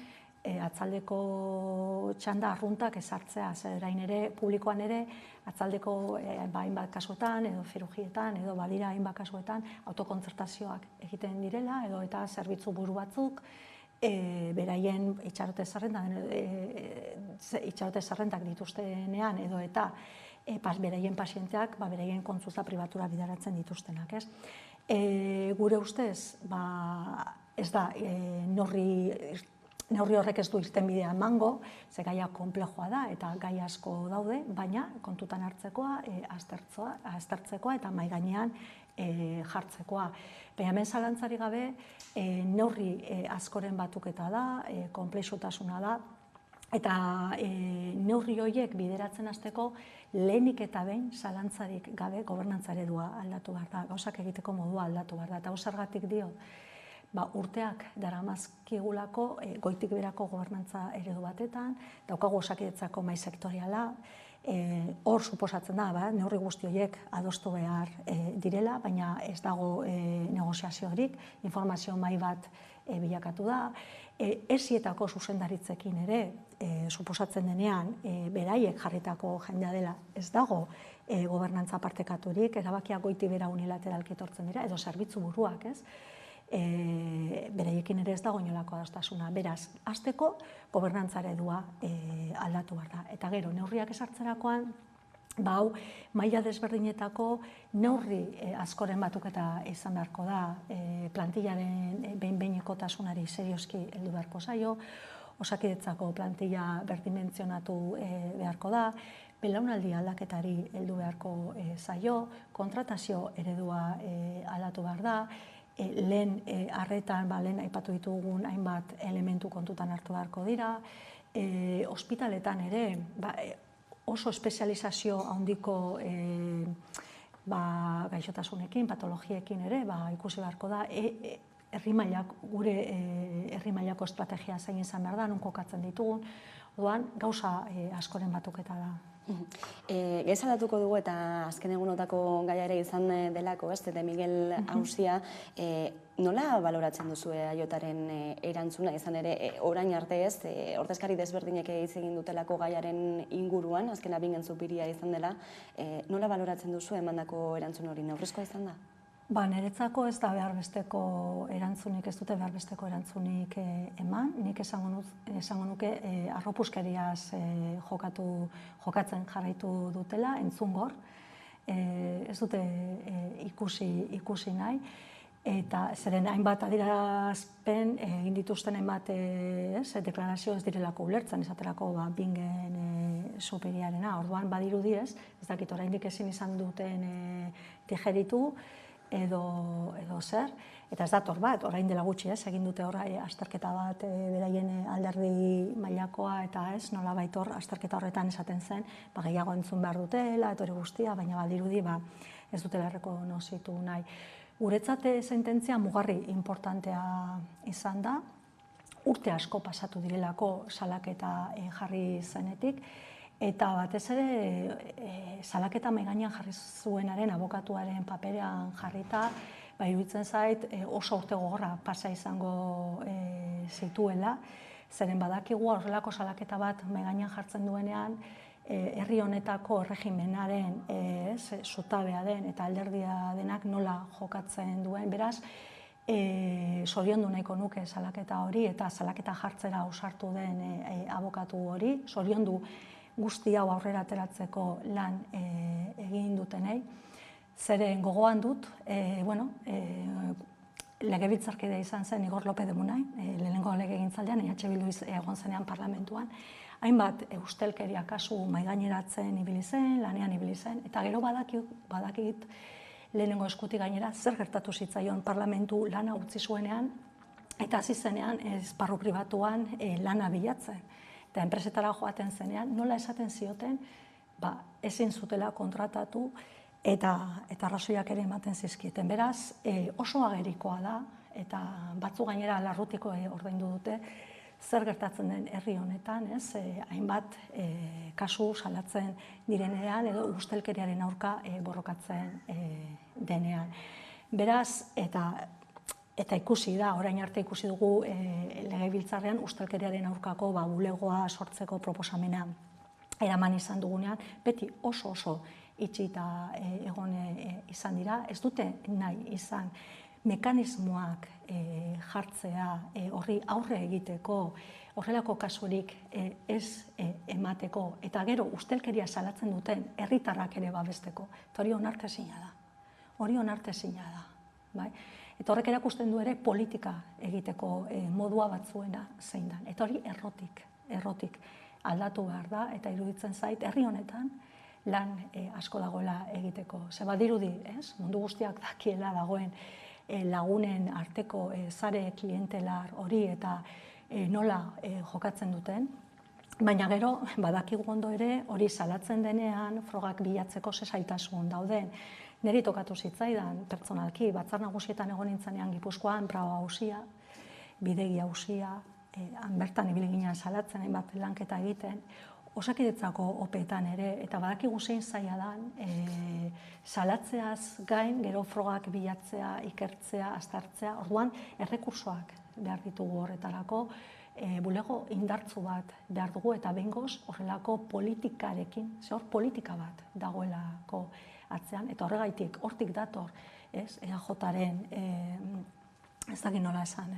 atzaldeko txanda arruntak ezartzea, orain ere publikoan ere atzaldeko hainbat kasuetan edo zirurgietan edo badira hainbat kasuetan autokontzertazioak egiten direla edo eta zerbitzu buru batzuk beraien itxarote zerrendak dituztenean edo eta beraien pasienteak beraien kontsulta pribatura bideratzen dituztenak. Gure ustez, ez da neurri horrek ez du irtenbidea emango, ze gaia konplexua da eta gai asko daude, baina kontutan hartzekoa, aztertzekoa eta mahai gainean jartzekoa. Baina hemen zalantzarik gabe neurri askoren batuketa da, konplexutasuna da, eta neurri horiek bideratzen hasteko lehenik eta behin zalantzarik gabe gobernantza eredua aldatu behar da, gauzak egiteko modua aldatu behar da, eta zergatik dio, urteak daramazkigulako goitik berako gobernantza eredu batetan, daukagu Osakidetzako mahai sektoriala, hor suposatzen da, neurri guzti horiek adostu behar direla, baina ez dago negoziaziorik, informazio mahai bat bilakatu da, esietako zuzendaritzekin ere, suposatzen denean, beraiek jarritako jendea dela, ez dago gobernantza partekaturik, erabakiak goiti bera unilateralki etortzen dira, edo zerbitzu buruak, ez? Beraiekin ere ez dago inolako adostasuna. Beraz, hasteko gobernantza eredua aldatu behar da. Eta gero, neurriak esartzerakoan, maila desberdinetako neurri askoren batuketa izan beharko da, plantillaren behin-behinekotasunari serioski heldu beharko zaio, Osakidetzako plantilla berdimentzionatu beharko da, belaunaldi aldaketari heldu beharko zaio, kontratazio eredua aldatu behar da, lehen arretan, lehen aipatu ditugun hainbat elementu kontutan hartu beharko dira, ospitaletan ere oso espezializazio handiko gaixotasunekin, patologiekin ere ikusi beharko da, gure herri mailako estrategia zein izan behar da, non kokatzen ditugun, orduan gauza askoren batuketa da. Gaiz aldatuko dugu eta azken egunotako gaia ere izan delako, de Miguel auzia, nola baloratzen duzu Aiotaren erantzuna, izan ere orain arte ez, ordezkari desberdinek hitz egin dutelako gaiaren inguruan, azken abingen zupiria izan dela, nola baloratzen duzu emandako erantzun hori, neurrezkoa izan da? Niretzako ez da behar besteko erantzunik, ez dute behar besteko erantzunik eman. Nik esango nuke arropuskeriaz jokatzen jarraitu dutela, entzungor. Ez dute ikusi nahi. eta zeren hainbat adierazpen egin dituzten hainbat deklarazio ez direlako ulertzen, esaterako Bingen superiarena, orduan badirudi ez dakit oraindik ezin izan duten digeritu edo zer, eta ez dator bat, orain dela gutxi egin dute horra azterketa bat beraien alderdi mailakoa eta ez, nola baitor azterketa horretan esaten zen, gehiago entzun behar dutela, eta hori guztia, baina badirudi ez dutela errekonozitu nahi. Guretzat sententzia mugarri importantea izan da, urte asko pasatu direlako salaketa jarri zenetik, eta batez ere salaketa mahai gainean jarri zuenaren abokatuaren paperean jarrita, iruditzen zait oso urte gogorra pasa izango zituela, zeren badakigu horrelako salaketa bat mahai gainean jartzen duenean, herri honetako erregimenaren zutabea den eta alderdia denak nola jokatzen duen, beraz, zoriondu nahiko nuke salaketa hori eta salaketa jartzera ausartu den abokatu hori, zoriondu guzti hau aurrera ateratzeko lan egin dutenei, zeren gogoan dut, legebiltzarkidea izan zen Igor López de Munain, lehenengo legegintzaldean, EH Bildu egon zenean parlamentuan, hainbat ustelkeria kasu mahaigaineratzen ibili zen, lanean ibili zen, eta gero badakit lehenengo eskutik gainera zer gertatu zitzaion parlamentu lana utzi zuenean, eta hasi zenean esparru pribatuan lana bilatzen. Eta enpresetara joaten zenean, nola esaten zioten, ezin zutela kontratatu eta arrazoiak ere ematen zizkieten. Beraz, oso agerikoa da, eta batzu gainera larrutiko ordaindu dute, zer gertatzen den herri honetan, hainbat kasu salatzen direnean edo ustelkeriaren aurka borrokatzen denean. Beraz, eta ikusi da, orain arte ikusi dugu legebiltzarrean ustelkeriaren aurkako bulegoa sortzeko proposamena eraman izan dugunean, beti oso itxita egon izan dira, ez dute nahi izan mekanismoak jartzea horri aurre egiteko, horrelako kasurik ez emateko, eta gero ustelkeria salatzen duten herritarrak ere babesteko, eta hori onartezina da. Hori onartezina da. Eta horrek erakusten du ere politika egiteko modua batzuena zein da. Eta hori errotik aldatu behar da, eta iruditzen zait herri honetan lan asko dagoela egiteko. Ze badirudi, mundu guztiak dakiela dagoen lagunen arteko sare klientelar hori eta nola jokatzen duten, baina gero badakigu ondo ere hori salatzen denean frogak bilatzeko ze zailtasun dauden. Neri tokatu zitzaidan pertsonalki, Batzar Nagusietan egon nintzenean Gipuzkoan, Brao auzia, Bidegi auzia, bertan ibili ginen salatzen, hainbat lanketa egiten, Osakidetzako opeetan ere, eta badakigu zein zaila dan, salatzeaz gain, gero frogak bilatzea, ikertzea, aztertzea, orduan errekursoak behar ditugu horretarako, bulego indartzu bat behar dugu, eta behingoz horrelako politikarekin, hor politika bat dagoelako atzean, eta horregaitik, hortik dator, EAJaren, ez dakit nola esan,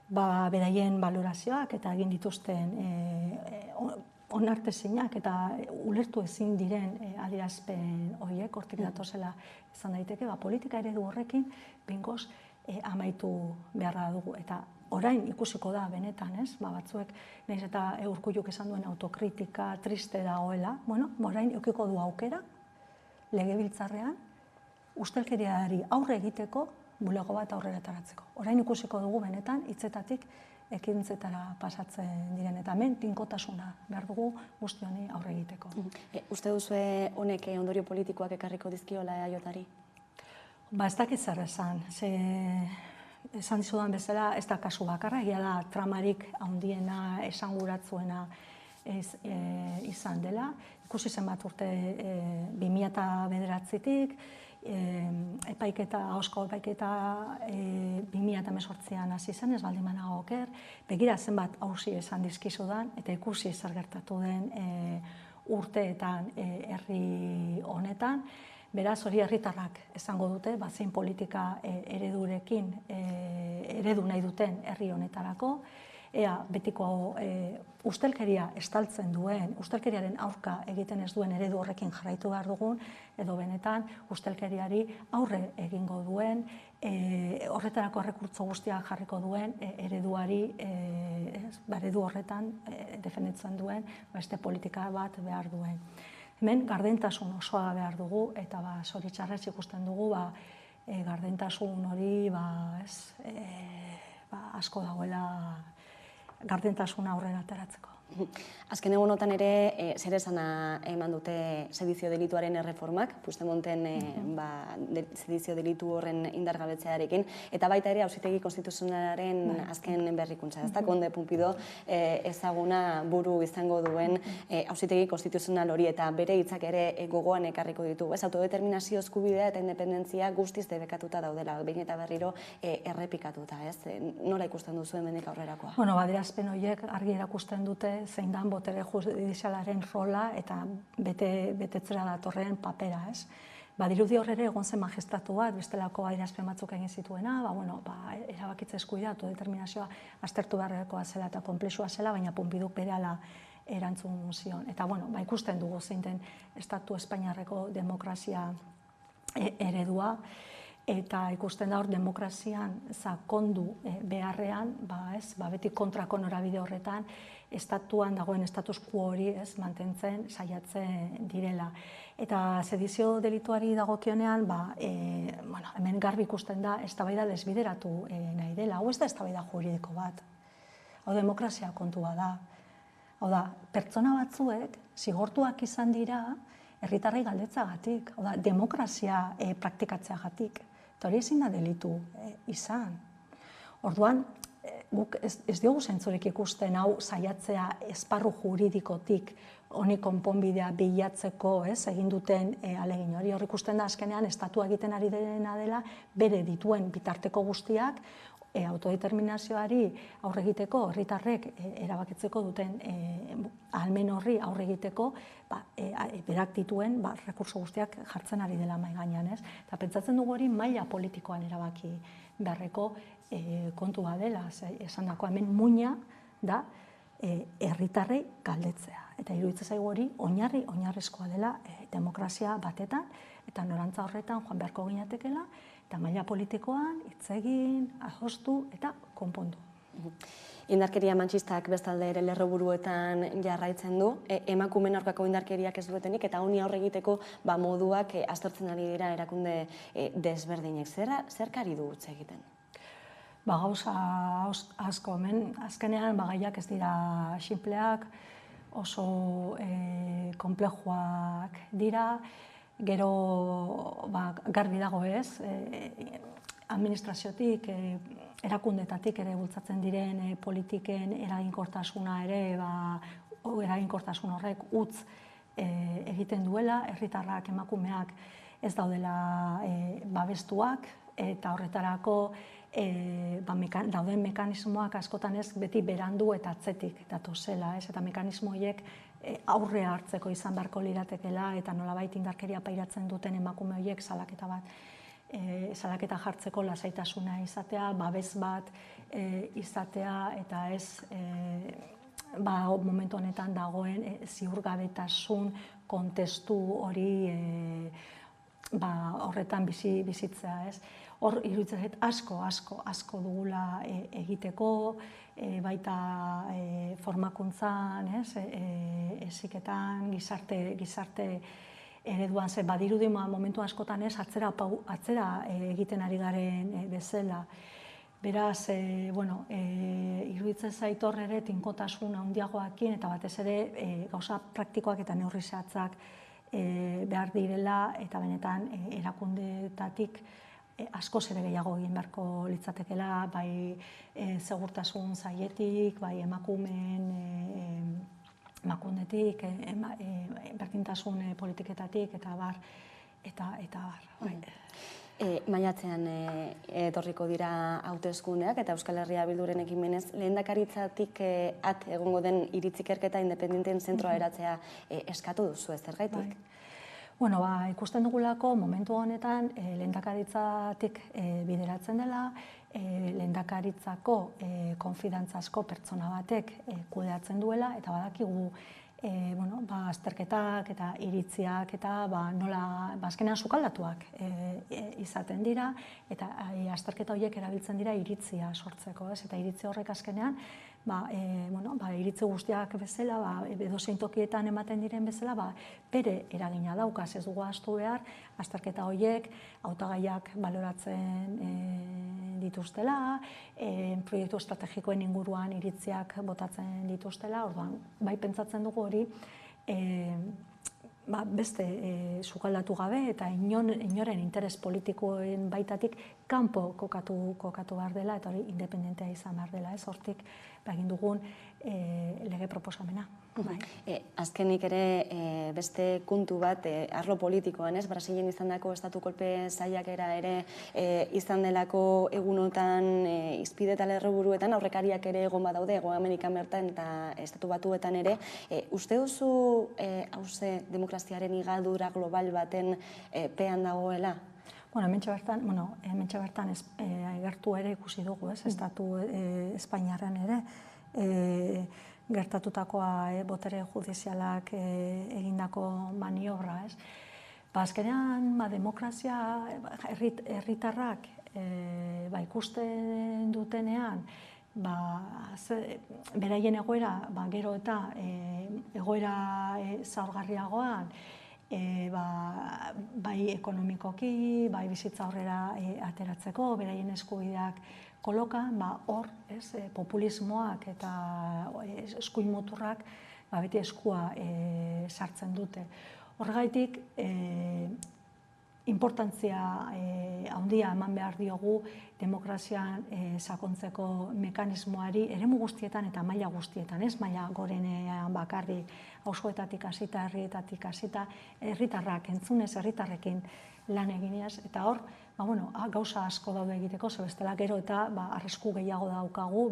beraien balorazioak eta egin dituzten onartezinak eta ulertu ezin diren adierazpen horiek hortik datozela izan daiteke, politika eredu horrekin behingoz amaitu beharra dugu. Eta orain ikusiko da benetan, batzuek nahiz eta Urkulluk esan duen autokritika triste dagoela, orain eukiko du aukera legebiltzarrean ustelkeriari aurre egiteko bulego bat aurrera ateratzeko. Orain ikusiko dugu benetan hitzetatik ekintzetara pasatzen diren eta hemen tinkotasuna behar dugu guzti honi aurre egiteko. Uste duzue honek ondorio politikoak ekarriko dizkiola EAJari? Ez dakit zer esan. Esan dizudan bezala ez da kasu bakarra, egia da tramarik handiena esanguratzuena izan dela. Ikusi zenbat urte 2009-tik, ahozko epaiketa 2018an hasi zen, ez baldin banago oker, begira zenbat auzi esan dizkizudan, eta ikusi zer gertatu den urteetan herri honetan, beraz hori herritarrak esango dute, zein politika eredu nahi duten herri honetarako, ea betiko ustelkeria estaltzen duen, ustelkeriaren aurka egiten ez duen eredu horrekin jarraitu behar dugun, edo benetan ustelkeriari aurre egingo duen, horretarako errekurtso guztiak jarriko duen ereduari, eredu horretan defenditzen duen beste politika bat behar duen. Hemen gardentasun osoa behar dugu, eta zoritxarrez ikusten dugu gardentasun hori asko dagoela gardentasuna aurrera ateratzeko. Azken egunotan ere, zer esana eman dute sedizio delituaren erreformak, Puigdemonten sedizio delitu horren indargabetzearekin, eta baita ere Auzitegi Konstituzionalaren azken berrikuntza, ez da, Konde Pumpido ezaguna buru izango duen Auzitegi Konstituzional hori, eta bere hitzak ere gogoan ekarriko ditu. Ez, autodeterminazio eskubidea eta independentzia guztiz debekatuta daudela, behin eta berriro errepikatuta, ez? Nola ikusten duzu hemendik aurrerakoa? Bueno, adierazpen horiek argi erakusten dute zein dan botere judizialaren rola eta betetzera datorren papera, ez? Badirudi horre ere egon zen magistratu bat, bestelako adierazpen batzuk egin zituena, erabakitze eskubidea, autodeterminazioa aztertu beharrekoa zela eta konplexua zela, baina Pompiduk berehala erantzun zion. Eta, ikusten dugu zein den Estatu Espainiarreko demokrazia eredua, eta ikusten da hor demokrazian sakondu beharrean, beti kontrako norabide horretan, estatuan dagoen status quo hori mantentzen saiatzen direla. Eta sedizio delituari dagokionean, hemen garbi ikusten da eztabaida desbideratu nahi dela. Hau ez da eztabaida juridiko bat. Hau demokrazia kontua da. Hau da, pertsona batzuek zigortuak izan dira herritarrei galdetzagatik. Hau da, demokrazia praktikatzeagatik. Eta hori ezin da delitu izan. Orduan, guk ez diogu zentzurik ikusten hau saiatzea esparru juridikotik honi konponbidea bilatzeko egin duten ahalegin hori. Hor ikusten da azkenean estatua egiten ari dena dela bere dituen bitarteko guztiak autodeterminazioari aurre egiteko, herritarrek erabakitzeko duten ahalmen horri aurre egiteko berak dituen rekurso guztiak jartzen ari dela mahai gainean, ez? Eta pentsatzen dugu hori maila politikoan erabaki beharreko kontua dela, esandako hemen muina da herritarrei galdetzea. Eta iruditzen zaigu hori oinarrizkoa dela demokrazia batetan, eta norantza horretan joan beharko ginatekela, eta maila politikoan hitz egin, adostu eta konpondu. Indarkeria matxistak bestalde ere lerroburuetan jarraitzen du, emakumeen aurkako indarkeriak ez duetenik, eta honi aurre egiteko moduak aztertzen ari dira erakunde desberdinek. Zerkari du utz egiten? Gauza asko hemen, azkenean gaiak ez dira xinpleak, oso konplejoak dira, gero garbi dago ez, administraziotik, erakundetatik ere bultzatzen diren politiken eraginkortasuna ere, eraginkortasun horrek utz egiten duela, herritarrak, emakumeak ez daudela babestuak, eta horretarako dauden mekanismoak askotan ez beti berandu eta atzetik datozela, eta mekanismo horiek aurre hartzeko izan beharko liratekela, eta nolabait indarkeria pairatzen duten emakume horiek salaketa jartzeko lasaitasuna izatea, babes bat izatea, eta ez momentu honetan dagoen ziurgabetasun kontestu hori horretan bizitzea, ez? Hor, iruditzen zait, asko dugula egiteko, baita formakuntzan, heziketan, gizarte ereduan, badirudi momentu askotan ez, atzera egiten ari garen bezala. Beraz, iruditzen zait hor ere tinkotasun handiagoekin, eta batez ere gauza praktikoak eta neurri zehatzak behar direla, eta benetan erakundeetatik askoz ere gehiago egin beharko litzatekela, bai segurtasun sailetik, bai emakundetik, berdintasun politiketatik, eta bar. Maiatzean etorriko dira hauteskundeak eta Euskal Herria Bilduren ekimenez, lehendakaritzatik at egongo den iritzikerketa independenteen zentroa eratzea eskatu duzu, ez zergaitik? Ikusten dugulako momentu honetan lehendakaritzatik bideratzen dela, lehendakaritzako konfidantzazko pertsona batek kudeatzen duela, eta badakigu azterketak eta iritziak eta nola azkenean sukaldatuak izaten dira, eta azterketa horiek erabiltzen dira iritzia sortzeko, eta iritzi horrek azkenean iritzi guztiak bezala, edozein tokietan ematen diren bezala, bere eragina daukaz, ez dugu ahaztu behar, azterketa horiek hautagaiak baloratzen dituztela, proiektu estrategikoen inguruan iritziak botatzen dituztela, orduan, bai pentsatzen dugu hori, beste sukaldatu gabe eta inoren interes politikoen baitatik kanpo kokatu behar dela, eta hori independentea izan behar dela, ez hortik egin dugun lege proposamena. Azkenik ere beste kontu bat arlo politikoan, Brasilen izandako estatu kolpe saiakera ere izan delako egunotan izpide eta lerroburuetan aurrekariak ere egon badaude, Hego Amerikan bertan eta estatu batuetan ere. Uste duzu hauze demokraziaren igadura global baten pean dagoela? Hementxe bertan gertu ere ikusi dugu, estatu Espainiarren ere, gertatutakoa botere judizialak egindako maniobra. Azkenean, demokrazia herritarrak ikusten dutenean, beraien egoera gero eta egoera zaurgarriagoan, bai ekonomikoki, bai bizitza aurrera ateratzeko, beraien eskubideak kolokan, hor populismoak eta eskuin muturrak beti eskua sartzen dute. Horregaitik, importantzia handia eman behar diogu demokrazian sakontzeko mekanismoari eremu guztietan eta maila guztietan, ez maila gorenean bakarri, auzoetatik hasita, herrietatik hasita, herritarrak entzunez, herritarrekin lan eginez, eta hor, gauza asko daude egiteko, bestela gero eta arrisku gehiago daukagu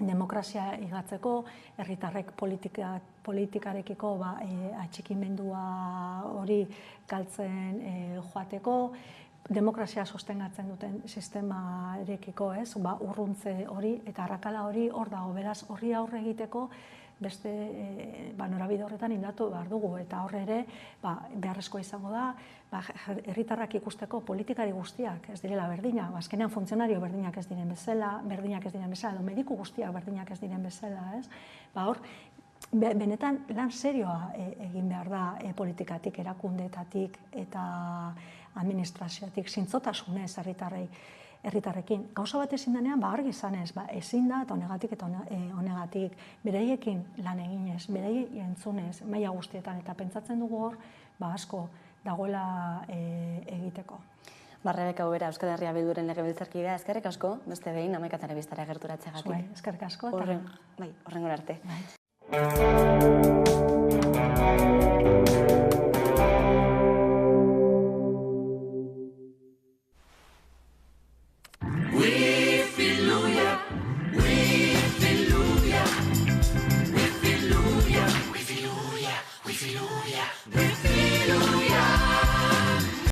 demokrazia igatzeko, herritarrek politikarekiko atxikimendua hori galtzen joateko, demokrazia sostengatzen duten sistemarekiko, urruntze hori eta arrakala hori hor dago, beraz horri aurre egiteko beste norabide horretan indatu behar dugu, eta horre ere beharrezkoa izango da herritarrak ikusteko politikari guztiak ez direla berdina, azkenean funtzionario berdinak ez diren bezala, edo mediku guztiak berdinak ez diren bezala, hor benetan lan serioa egin behar da politikatik, erakundeetatik eta administrazioatik, zintzotasunez herritarrekin. Gauza bat ezin denean, argi izanez, ezin da eta honegatik, beraiekin lan eginez, beraiek entzunez, maila guztietan, eta pentsatzen dugu hor, asko dagoela egiteko. Rebeka Ubera, Euskal Herria Bilduren legebiltzarkidea, eskerrik asko, beste behin, Hamaika Telebistara gerturatzeagatik. Eskerrik asko. Horrengora arte.